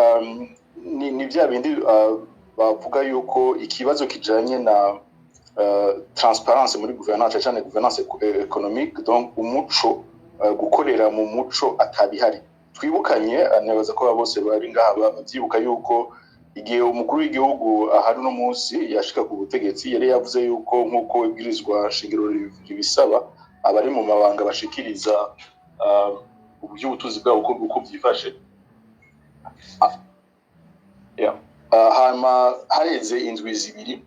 ni bya bindi bavuga yuko ikibazo kijanye na transparence muri gouvernance cyane gouvernance économique donc umuco gukorera mu muco atabihari. Twibukanye anabaza ko bose bari ngaha babyibuka yuko igihe umukuru w'igihugu ahari no munsi yashika ku butegetsi yari yavuze yuko nkuko ibwirizwa shingiro ribisaba abari mu mabanga bashikiriza uburyo ubutuzi bwabo uko byifashe. Hama hareze indwi zibiri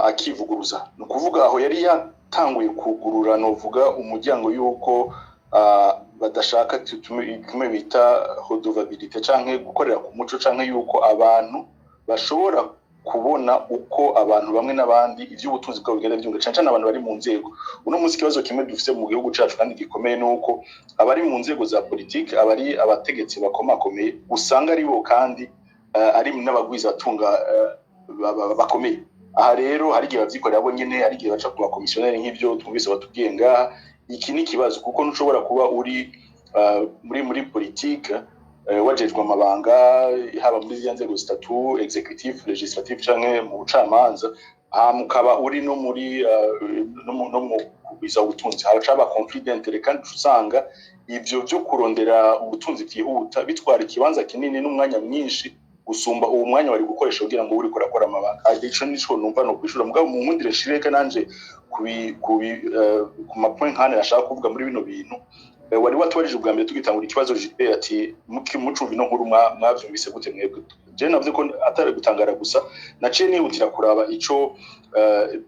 akivuguruza no kuvuga aho yari yatanguye kugurura no vuga umuryango yuko badashaka tume bita redevabilité canke gukorera ku muco canke yuko abantu bashobora kubona uko abantu bamwe n'abandi ivy'ubutunzi bwabo bigenda byunga cyane abantu bari mu nzego. Uno munsi kibazo kimwe dufite mu gihugu cacu kandi gikomeye nuko abari mu nzego za politique abari abategetsi bakomakomeye usanga ari bo kandi ari n'abagwiza atunga bakomeye. Aha rero hari igihe bavyikorera abo nyene hari igihe baca ku bakomisiyoneri nk'ivyo twumvise batubwiyenga. Iki ni kibazo kuko ntushobora kuba uri muri politique wajejwe amabanga haba muri zya nzego zitatu executive legislative canke mu bucamanza mukaba uri no muri no mu kubiza ubutunzi haracaba conflit d'intérêt kandi usanga ivyo byo kurondera ubutunzi byihuta bitwara ikibanza kinini n'umwanya mwinshi gusumba uwo mwanya wari gukoresha kugira ngo uri kurakora amabanga. Ico nico numva no kwishura mugabo mu nkundire shireka nanje ku ma point nkane nashaka kuvuga muri bino bintu wari watwarije ubwa mbere tugitangura ikibazo JP ati mucumbi no nkuru mwavyumvise gute mwebwe je navuze ko atari gutangara gusa naciye nihutira kuraba ico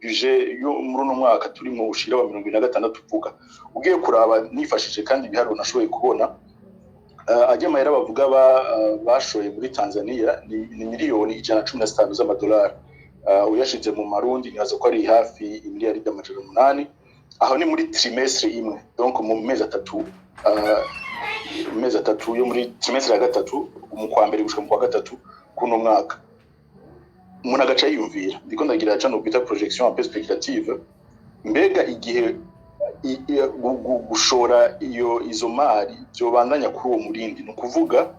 budget yo muri uno mwaka turimo ushira wa 2026 uvuga ugiye kuraba nifashije kandi ibiharuro nashoboye kubona ajya mahera bavuga bashoye muri Tanzania ni miliyoni 115 z'amadolari uyashize mu marundi nyazo ko ari hafi miliyari y'amajana 8 aho ni muri trimestre imwe donc mu mezi atatu yo muri trimestre ya gatatu mu kwa mbere gushika mu kwa gatatu kuno mwaka umuntu agaca yiyumvira ndiko ndagira cyane ubita projection en perspective mbega igihe gushora izo mari byo bandanya kuri uwo murindi no kuvuga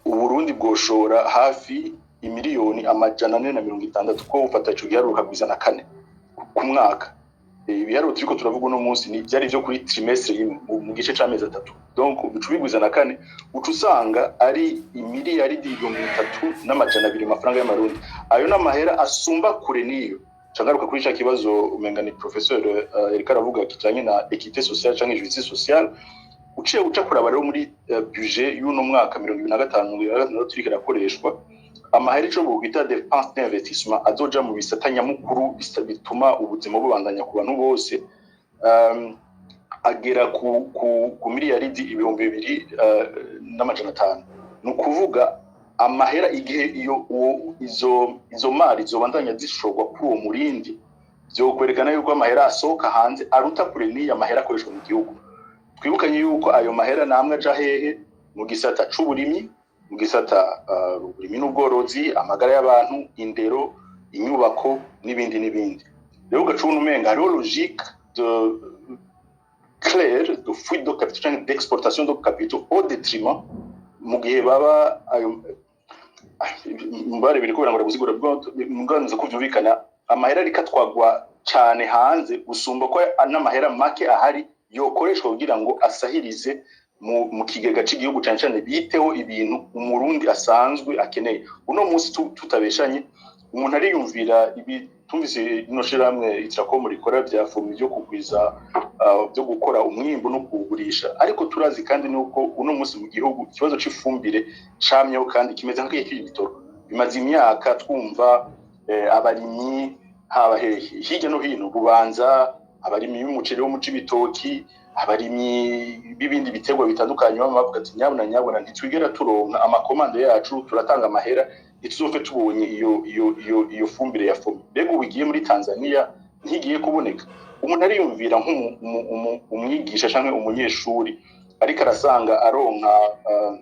uburundi bwoshora hafi imiliyoni amajana 460 ko ufata cyo giharuka kwizana 4 ku mwaka ibiharuro turiko turavuga no munsi ni byari byo kuri trimestre imwe mu gice c'amezi atatu donc bicubigwizana 4 ucusanga ari imiliyari 3 n'amajana 2 amafaranga y'amarundi ayo n'amahera asumba kure niyo Changaruka kuri cha kibazo umenga ni professeur Erika aravuga kijanye na equité sociale cyangwa justice sociale uciye uca kuraba rero muri budget y'uno mwaka 2025 turiko rakoreshwa amahera ico bugita dépenses d'investissement azoja mu bisatanya mukuru bituma ubuzima bubandanya ku bantu bose agera ku miliyaridi 2,200 n'amajana 5 no kuvuga amahera igihe iyo izo mari zobandanya zishogwa kuri uwo murindi byo kwerekana yuko amahera asoka hanze aruta kure ni amahera akoreshwa mu gihugu twibukanye yuko ayo mahera namwe aja hehe mu gisata c'uburimyi mu gisata uburimyi n'ubworozi amagara y'abantu indero inyubako n'ibindi rero gacuna umenga hariho logique de claire de fuite de capital d'exportation de capitaux au détriment mu gihe baba ayo mbare biri kubera ngo guzigura bwanze kuvyumvikana amahera rikatwagwa cyane hanze gusumba ko n'amahera make ahari yokoreshwa kugira ngo asahirize mu kigega cy'igihugu cyane biteho ibintu umurundi asanzwe akeneye uno munsi tutabeshanye umuntu ari yumvira ibi tumvise ino shiramwe itrako muri kora bya fomu byo kugwiza byo gukora umwimbo no kugurisha ariko turazi kandi nuko uno munsi mu gihugu ikibazo c'ifumbire camyeho kandi kimeze nk'ikibitoro bimaze imyaka twumva abarimyi haba hirya no hino bubanza abarimyi b'umuceri wo mu cibitoki abarimyi bibindi biterwa bitandukanye bavuga ati nyabona ntitwigera turonka amakomande yacu turatanga amahera ituzofe tubonye iyo fumbire ya fomu bego bigiye muri Tanzania ntigiye kuboneka umuntu ari yumvira umwigisha canke umunyeshuri ariko arasanga aronka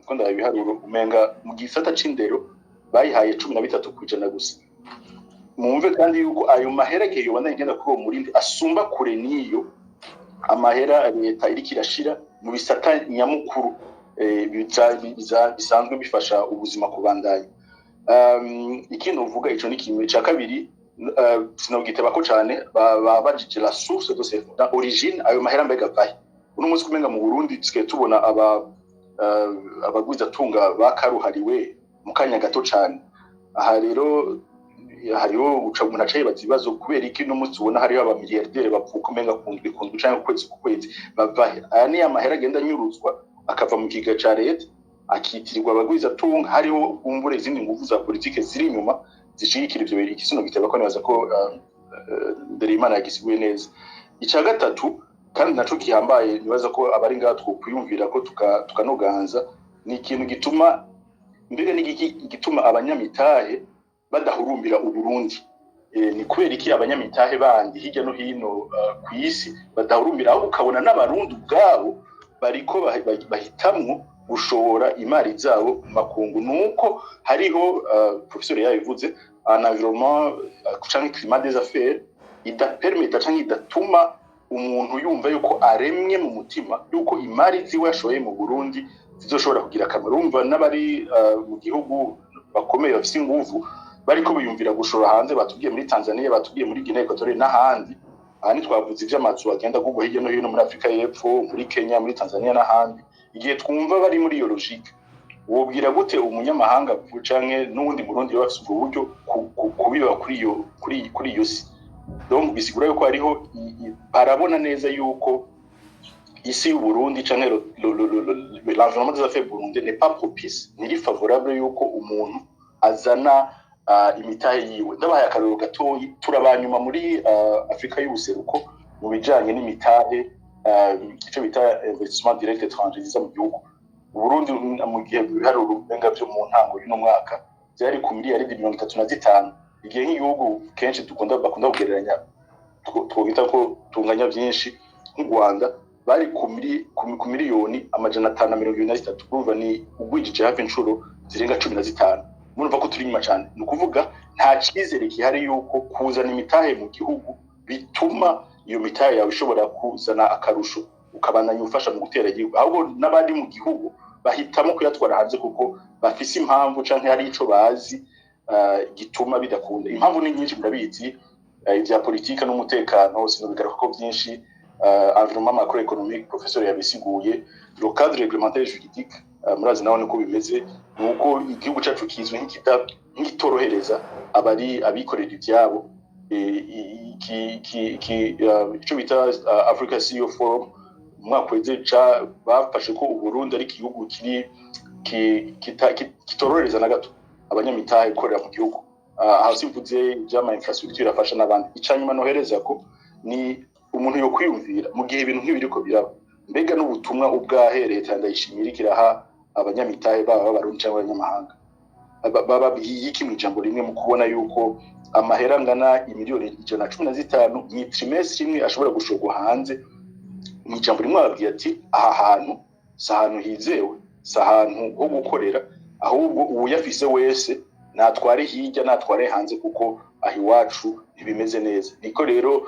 ko ndabiharuro umenga mu gisata c'indero bayihaye 13% gusa mumve kandi yuko ayo mahera gihe yobanda igenda kuri uwo murindi asumba kure niyo amahera leta iriko irashira mu bisata nyamukuru bisanzwe bifasha ubuzima kubandanya ikintu uvuga ico ni kimwe ca kabiri sinogiteba ko cyane babajije la source de cette origine ayo mahera mbega vahe uno munsi kumenga mu Burundi tske tubona abagwiza tunga bakaruhariwe mu kanya gato cyane aha rero hariho uca umuntu acaye bazibazo kubera iki no munsi ubona hariho aba milliardaire bapfuka umenga kundwi cyangwa kwezi ku kwezi bavahe aya ni amahera agenda nyuruzwa akava mu kiga ca leta akitirirwa abagwiza tunga hariho umbure izindi nguvu za politike ziri inyuma zishigikira ivyo biri ikisino giteba ko nibaza ko Nderimana yagisiguye neza ica gatatu kandi naco kihambaye nibaza ko abari ngaha twokuyumvira ko tukanoganza ni ikintu gituma mbere n'igiki gituma abanyamitahe badahurumbira uburundi ni kubera iki abanyamitahe bandi hirya no hino ku isi badahurumbira aho ukabona n'abarundi ubwabo bariko bahitamwo gushora imari zabo mu makungu nuko hariho professeur yabivuze un environnement canke climat des affaires idapermeta canke idatuma umuntu yumva yuko aremye mu mutima yuko imari ziwe yashoye mu Burundi zizoshobora kugira akamaro umva n'abari mu gihugu bakomeye bafite inguvu bariko biyumvira gushora hanze batubwiye muri Tanzania batubwiye muri Guinea Equatoriale n'ahandi ahandi twavuze ivy'amazu agenda kugwa hirya no hino muri Afrika y'Epfo muri Kenya muri Tanzania n'ahandi igihe twumva bari muri iyo logique wobwira gute umunyamahanga canke n'undi Burundi bafite ubwo buryo kubiba kuri iyo si donc bisigura yuko hariho barabona neza yuko ici au Burundi canke l'environnement des affaires burundais n'est pas propice ni favorable yuko umuntu azana imitahe yiwe. Ndabaye akarero gatoyi, turabanyuma muri Afrika y'ubuseruko mu bijanye n'imitahe ico bita investissement direct étranger ziza mu gihugu. Burundi mu gihe bihari urubenga byo mu ntango y'ino mwaka byari ku miliyaridi 35, igihe nk'igihugu kenshi bakunda kugereranya twita ko tunganya byinshi nk'u Rwanda bari ku miliyoni 523. Urumva ni ugwijije hafi inshuro zirenga 15. Murumva ko turi nyuma cyane. Ni ukuvuga nta cyizere kihari yuko kuzana imitahe mu gihugu bituma iyo mitahe yawe ishobora kuzana akarusho ukabandanya ufasha mu gutera igihugu, ahubwo n'abandi mu gihugu bahitamo kuyatwara hanze kuko bafise impamvu canke hari ico bazi gituma bidakunda. Impamvu ni nyinshi murabizi, ibya politika n'umutekano sinobigaruka ko byinshi, environnement macroéconomique professeur yabisiguye, le cadre réglementaire juridique murazi naho niko bimeze, nuko igihugu cyacu kizwe nk'itorohereza abikorera ibyabo. Ico bita Africa CEO Forum umwaka weze bafashe ko Uburundi ari igihugu kitorohereza na gato abanyamitahe gukorera mu gihugu. Aho simvuze byama infrastructure afasha n'abandi. Icanyuma nohereza ko ni umuntu yo kwiyumvira mu gihe ibintu nk'ibiriko biraba, mbega n'ubutumwa ubwahe leta ndayishimira ikiraha abanyamitahe baba Abarundi cyangwa abanyamahanga baba yiki mu ijambo rimwe mu kubona yuko amahera angana imiliyoni 115 mu trimestre imwe ashobora gushogwa hanze. Mu ijambo rimwe ababwiye ati aha hantu si ahantu hizewe, si ahantu ho gukorera, ahubwo uwuyafise wese natware hirya natware hanze kuko aho iwacu ntibimeze neza. Niko rero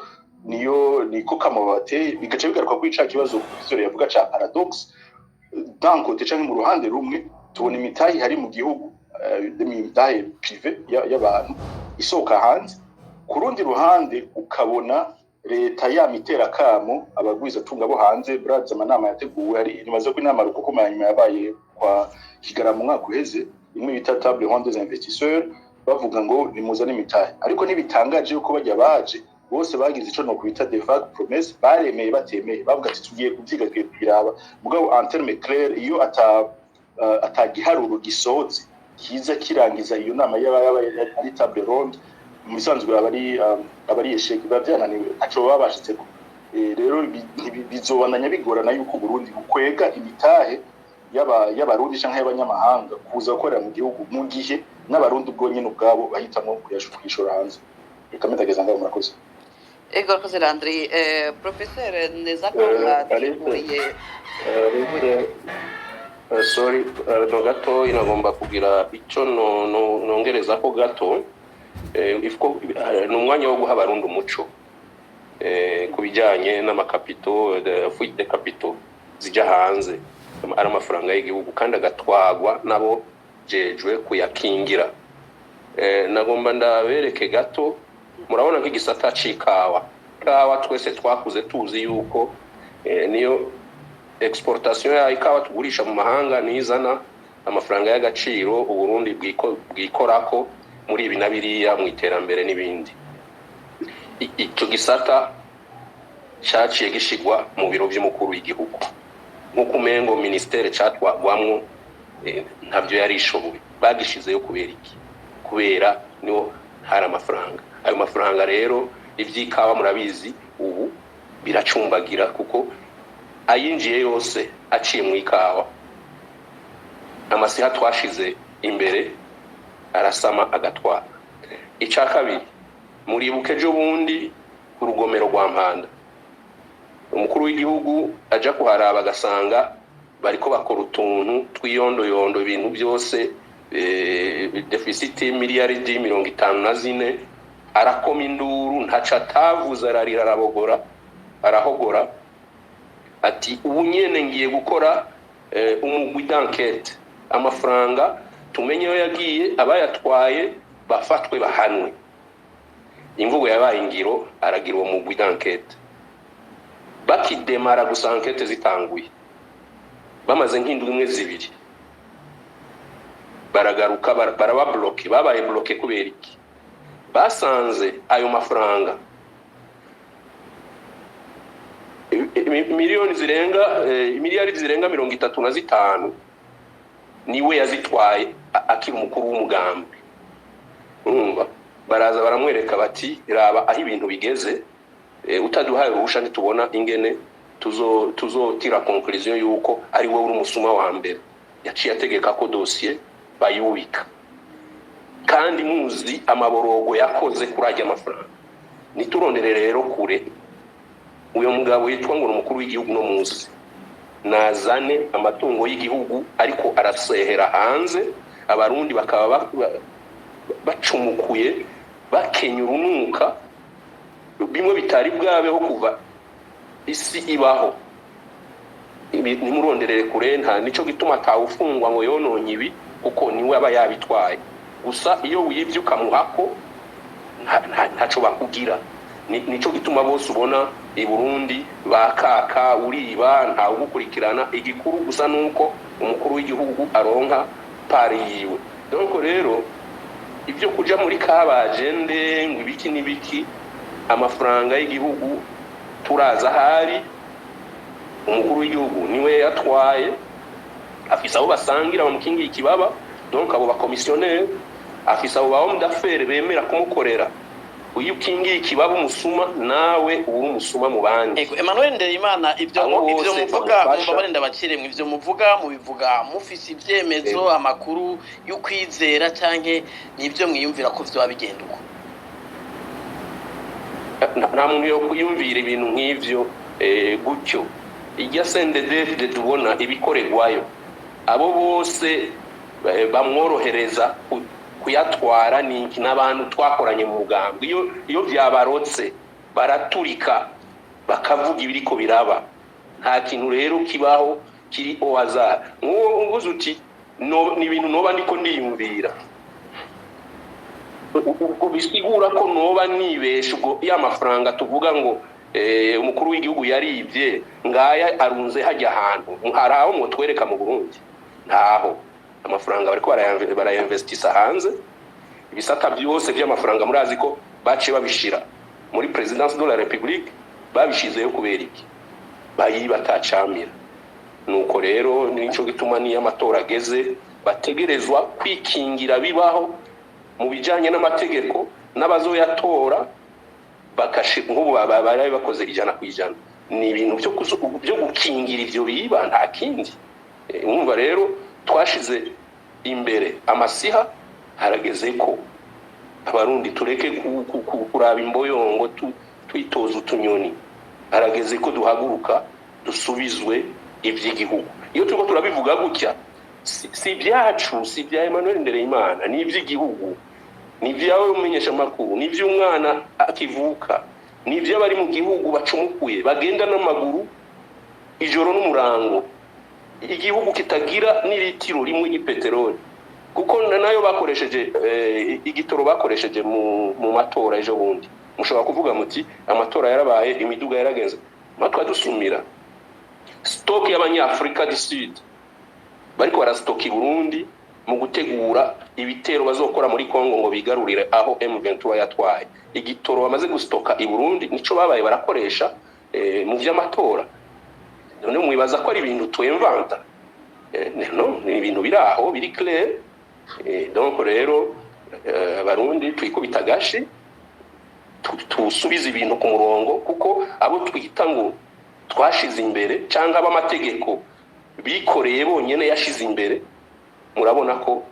niko kamabate bigace bigaruka kwica kibazo professeur yavuga ca paradox. Danko canke mu ruhande rumwe tubona imitahe hari mu gihugu, imitahe privé y'abantu isoka hanze, ku rundi ruhande ukabona leta yamitera kamo abagwiza tunga bo hanze. Braza amanama yateguwe hari nimaze ko inama ruko kumanyuma yabaye kwa Kigara mu mwaka uheze, imwe bita table ronde des investisseurs, bavuga ngo nimuzane imitahe, ariko ntibitangaje yuko bajya baje bose bagize ico no kwita de facto promesse, baremeye batemeye, bavuga ati tugiye kuvyiga twiraba mugabo en terme clair iyo atagiharuro gisohotse kiza kirangiza iyo nama ari table ronde musanzwe abari esheki bavyananiwe aco babashitse. Rero bizobandanya bigorana yuko Burundi bukwega imitahe y'abarundi canke y'abanyamahanga kuza gukorera mu gihugu mu gihe n'abarundi ubwo nyine ubwabo bahitamo kuyashukishora hanze. Ikamedageza ngaho murakoze. Ego koze Landry. Professeur Nezakanga tikuye sorry no gato inagomba kugira ico nongereza ko gato. Ifko n'umwanya wo guha abarundi umuco kubijanye n'amakapito fuite de capito zija hanze ari amafaranga y'igihugu kandi agatwagwa nabo jejwe kuyakingira. Nagomba ndabereke gato, murabona nk'igisata c'ikawa twese twakuze tuzi yuko niyo exportation ya ikawa tugurisha mu mahanga nizana amafaranga y'agaciro Uburundi bwikorako muri ibi nabiriya mu iterambere n'ibindi. Icyo gisata cyaciye gishigwa mu biro by'umukuru w'igihugu nk'uko umengo ministere catwagwamwo ntabyo yari ishoboye, bagishizeyo kubera iki? Kubera niho hari amafaranga. Ayo mafaranga rero ivy'ikawa murabizi ubu biracumbagira kuko ayinjiye yose aciye mu ikawa. Amasiha twashize imbere arasama agatwara. Ica kabiri muribuke ejo bundi ku rugomero rwa Mpanda umukuru w'igihugu aja kuharaba agasanga bariko bakora utuntu twiyondoyondo ibintu byose deficit miliyaridi 54 arakoma induru ntaca atavuze ararira arahogora ati ubu nyene ngiye gukora umugwi d'enquête amafaranga tumenye yo yagiye abayatwaye bafatwe bahanwe. Imvugo yabaye ingiro aragira uwo mugwi d'enquête bakidemara gusa enquête zitanguye bamaze nk'indwi imwe zibiri baragaruka barababloke babaye bloke kubera iki? Basanze ayo mafaranga miliyoni zirenga miliyari zirenga 35 niwe yazitwaye akiri umukuru w'umugambi. Urumva baraza baramwereka bati raba aho ibintu bigeze, utaduhaye uruhusha ntitubona ingene tuzotira conclusion yuko ari wowe uri umusuma wa mbere. Yaciye ategeka ko dossier bayubika, kandi muzi amaborogo yakoze kurajya amafaranga. Niturondere rero kure uyo mugabo yitwa ngo umukuru w'igihugu no munsi nazane amatungo y'igihugu ariko arasehera hanze, abarundi bakaba bacumukuye bakenya urunuka bimwe bitari bwabeho kuva isi ibaho. Nimuronderere kure, nta nico gituma atawufungwa ngo yononye ibi kuko niwe aba yabitwaye. Gusa iyo wiyivye ukamuhako ntaco bakugira. Nico gituma bose ubona i Burundi bakaka uriba nta ugukurikirana. Igikuru gusa nuko umukuru w'igihugu aronka pari yiwe. Donc rero ibyo kuja muri kabagende ngo ibiki nibiki, amafaranga y'igihugu turaza hari umukuru w'igihugu niwe yatwaye, afisa abo basangira bamukingiye ikibaba. Donc abo ba commissionnaire afisa abo ba homme d'affaires bemera kumukorera. Uyu kingiye ikibaba umusuma nawe uri umusuma mu bandi. Emmanuel Ndereyimana, ibyo muvuga mbabarenda bakiremwe, ibyo muvuga mubivuga mufise ibyemezo, amakuru yo kwizera canke nibyo mwiyumvira ko vyo bigenda uko? Nta muntu yo kuyumvira ibintu nk'ivyo gutyo. Ijya sendede tubona ibikoregwayo, abo bose bamworohereza kuyatwara n'iki n'abantu twakoranye mu mugambi. Iyo byabarotse baraturika bakavuga ibiriko biraba. Nta kintu rero kibaho kiri au hasard. Nguzi uti ni ibintu noba ndiko ndiyumvira, ubwo bisigura ko noba nibesha ubwo ya mafaranga tuvuga ngo umukuru w'igihugu yaribye ngaya arunze hajya ahantu. Haraho mutwereka mu Burundi ntaho amafaranga bariko barayinvestisa hanze. Ibisata byose by'amafaranga murazi ko bace babishira muri Presidence de la République, babishizeyo kubera iki? Bayiba tacamira. Nuko rero nico gituma ni amatora ageze bategerezwa kwikingira bibaho mu bijanye n'amategeko, n'abazoyatora nk'ubu bari bakoze 100%. Ni ibintu byo gukingira ivyo biba, nta kindi. Mwumva rero twashize imbere amasiha, harageze ko abarundi tureke kuraba imboyongo twitoza utunyoni. Harageze ko duhaguruka dusubizwe ivy'igihugu. Iyo turiko turabivuga gutya si byacu, si bya Emmanuel Ndereyimana, ni ivy'igihugu, ni vyawe umenyesha makuru, ni vy'umwana akivuka, ni vy'abari mu gihugu bacumukuye bagenda n'amaguru ijoro n'umurango. Igihugu kitagira n'iritiro rimwe ry'ipeteroli, kuko nayo bakoresheje igitoro bakoresheje mu matora ejo bundi. Mushobora kuvuga muti amatora yarabaye, imiduga yaragenze, matwa dusumira stock y'abanyafrika du Sud bariko barastock i Burundi mu gutegura ibitero bazokora muri Kongo ngo bigarurire aho M23 yatwaye. Igitoro bamaze gustoka i Burundi nico babaye barakoresha mu vy'amatora. None mwibaza ko ari ibintu twemvanta? No, ni ibintu biraho biri clair. Donc rero abarundi twikubita gashi tusubiza ibintu ku murongo, kuko abo twita ngo twashize imbere cyangwa abamategeko bikoreye bonyene yashize imbere, murabona ko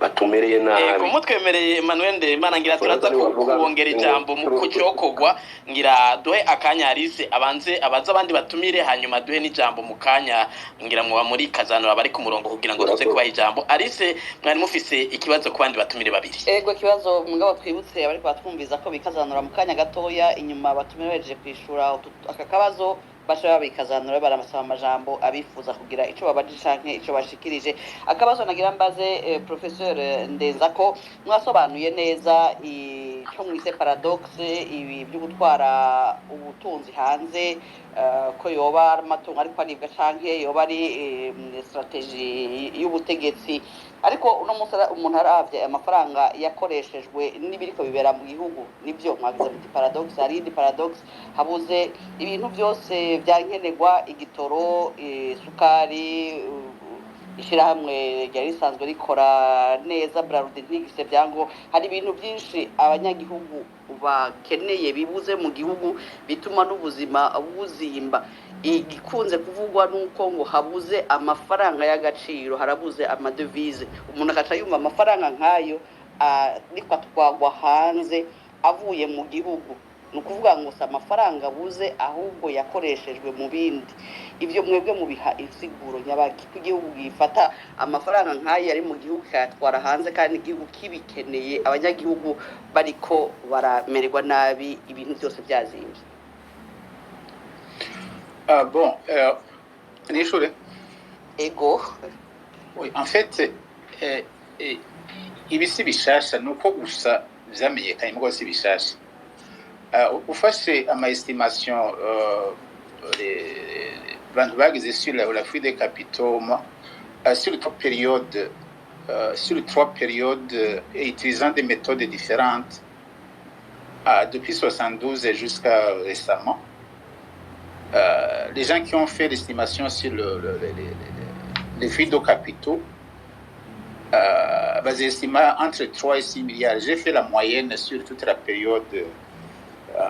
batumereye nabi. Mutwemereye Emmanuel Ndereyimana, ngira turaza kubongera ijambo mu kucokogwa. Ngira duhe akanya Alice abanze abaza abandi batumire, hanyuma duhe n'ijambo mu kanya. Ngira mwa muri kazanura bari ku murongo kugira ngo tuze kubaha ijambo. Alice, mwari mufise ikibazo ku bandi batumire babiri? Ego kibazo mugabo twibutse abari batwumviza ko bikazanura mu kanya gatoya, inyuma batumire beje kwishura aka kabazo basha babikazanura baramasaba amajambo abifuza kugira ico babaje canke ico bashikirije. Akabazo nagira mbaze professeur Ndenzako, mwasobanuye neza ico mwise paradoxe, ibi byo gutwara ubutunzi hanze, ko yoba ari amatungo ariko aribwa canke yoba ari strategy y'ubutegetsi, ariko uno munsi umuntu aravye amafaranga yakoreshejwe n'ibiriko bibera mu gihugu, nivyo mwagize muti paradoxe. Hari indi paradoxe, habuze ibintu byose byankenerwa, igitoro, sukari, ishirahamwe ryari risanzwe rikora neza Braludi ntigise byango, hari ibintu byinshi abanyagihugu bakeneye bibuze mu gihugu bituma n'ubuzima buzimba. Igikunze kuvugwa nuko ngo habuze amafaranga y'agaciro, harabuze amadevize. Umuntu akaca yumva amafaranga nkayo ariko atwagwa hanze avuye mu gihugu, ni ukuvuga ngo si amafaranga abuze ahubwo yakoreshejwe mu bindi. Ibyo mwebwe mubiha insiguro nyabaki ko igihugu gifata amafaranga nk'ayo ari mu gihugu kayatwara hanze kandi igihugu kibikeneye, abanyagihugu bariko baramererwa nabi, ibintu byose byazimvye? Bon, Nishure. Ego. Oui, en fait, ibi si bishasha nuko gusa vyamenyekanye mugo si bishasha. Ufashe ama estimation bantu bagize sur la fuite des capitaux sur trois périodes et utilisant des méthodes différentes depuis 72 jusqu'à récemment. Les gens qui ont fait l'estimation sur les fuites de capitaux estimaient entre 3 et 6 milliards. J'ai fait la moyenne sur toute la période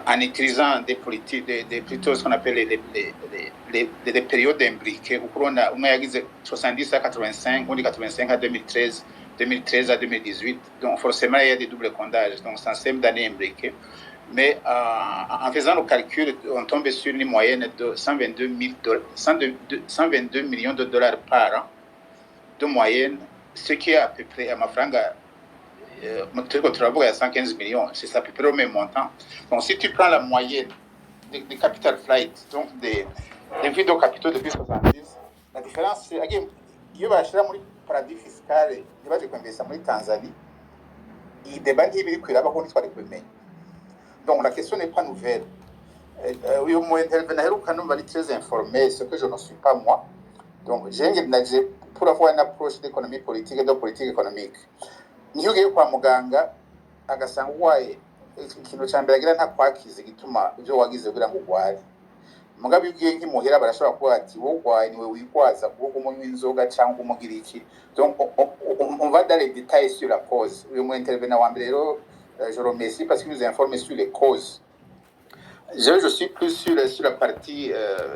en utilisant des politiques, plutôt ce qu'on appelle les périodes imbriquées. On a 70 à 85, on dit 85 à 2013, 2013 à 2018. Donc forcément, il y a des doubles comptages. Donc c'est un système d'années imbriquées. Mais en faisant le calcul, on tombe sur une moyenne de 122 millions de dollars par an de moyenne, ce qui est à peu près, à ma franga, 115 millions, c'est à peu près au même montant. Donc si tu prends la moyenne des capital flights, donc des vues de capitaux depuis 70, la différence, c'est que il va acheter un paradis fiscal, il va investir en Tanzanie, il débat qu'il veut que là-bas, on soit les. Donc la question n'est pas nouvelle. Oui, au moins, elle est très informée, ce que je ne suis pas moi. Donc j'ai pour avoir une approche d'économie politique et de politique économique. Niyo ugiye kwa muganga agasanga uwaye ikintu cya mbere agira nta kwakiza gituma ibyo wagize kugira ngo ugware. Mugabe ugiye nk'imuhira barashobora kuba ati wowe ugwaye niwe wigwaza kuko umunywa inzoga cyangwa umugira iki. Donc on va dans les détails sur la cause. Uyu mu intervenant wa mbere rero je le remercie parce qu'il nous informe sur les causes. Je suis plus sur la partie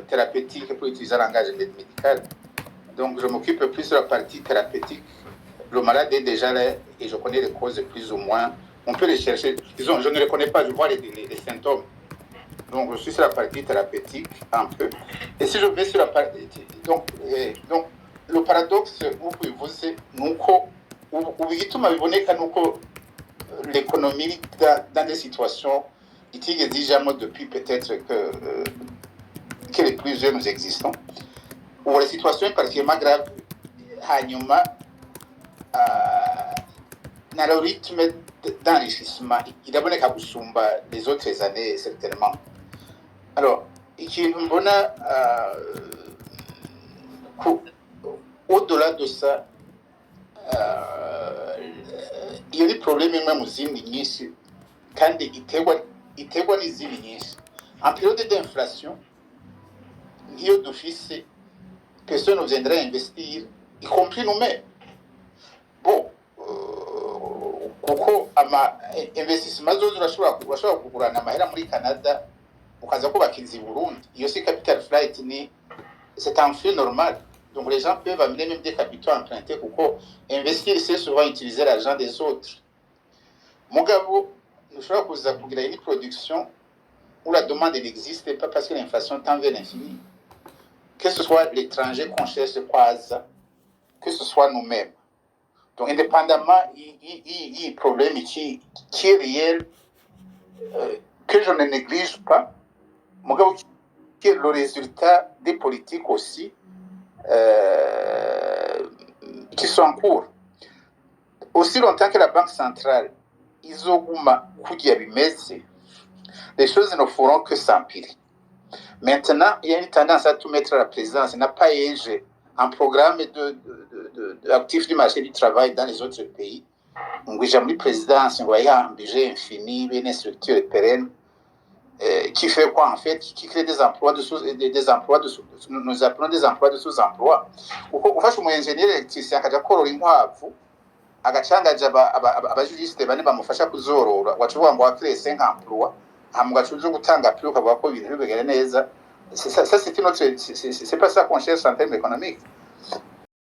thérapeutique pour utiliser le langage médical. Donc je m'occupe plus de la partie thérapeutique. Le malade est déjà là et je connais les causes plus ou moins. On peut les chercher. Disons, je ne les connais pas, je vois les symptômes. Donc, je suis sur la partie thérapeutique un peu. Et si je vais sur la partie... Donc le paradoxe, vous c'est l'économie dans des situations qui exigent depuis peut-être que les plus jeunes existants, où les situations particulièrement graves, dans le rythme d'enrichissement, il a besoin de les autres années, certainement. Alors, au-delà de ça, il y a des problèmes même aux Indignis, quand il les Indignis. En période d'inflation, il y a d'office, personne ne viendrait investir, y compris nous-mêmes. Bon, kuko investissement zose urashobora kugurana amahera muri Canada ukaza kubaka inzu i Burundi. Iyo si capital flight, c'est un flux normal. Donc les gens peuvent amener même des capitaux empruntés kuko investir c'est souvent utiliser l'argent des autres. Mugabo ushobora kuza kugira une production où la demande n'existe pas parce que l'inflation tend vers l'infini. Que ce soit l'étranger qu'on cherche croise, que ce soit nous-mêmes. Donc, indépendamment, il y a un problème qui est réel, que je ne néglige pas. que le résultat des politiques aussi qui sont en cours. Aussi longtemps que la Banque centrale, les choses ne feront que s'empirer. Maintenant, il y a une tendance à tout mettre à la présidence. N'a pas égé un programme actif du marché du travail dans les autres pays. On voit jamais présidence, on voit un budget infini, une structure pérenne. Qui fait quoi en fait? Qui crée des emplois nous appelons des emplois de sous-emploi. Ufashe umu engineer électricien akaja korora inkwavu agacangaje abajuriste bane bamufasha kuzorora wacuvuga ngo wakire 5 emploi hambwa cuje gutanga plus ukavuga ko ibintu bibegere neza. C'est pas ça qu'on cherche en termes économiques.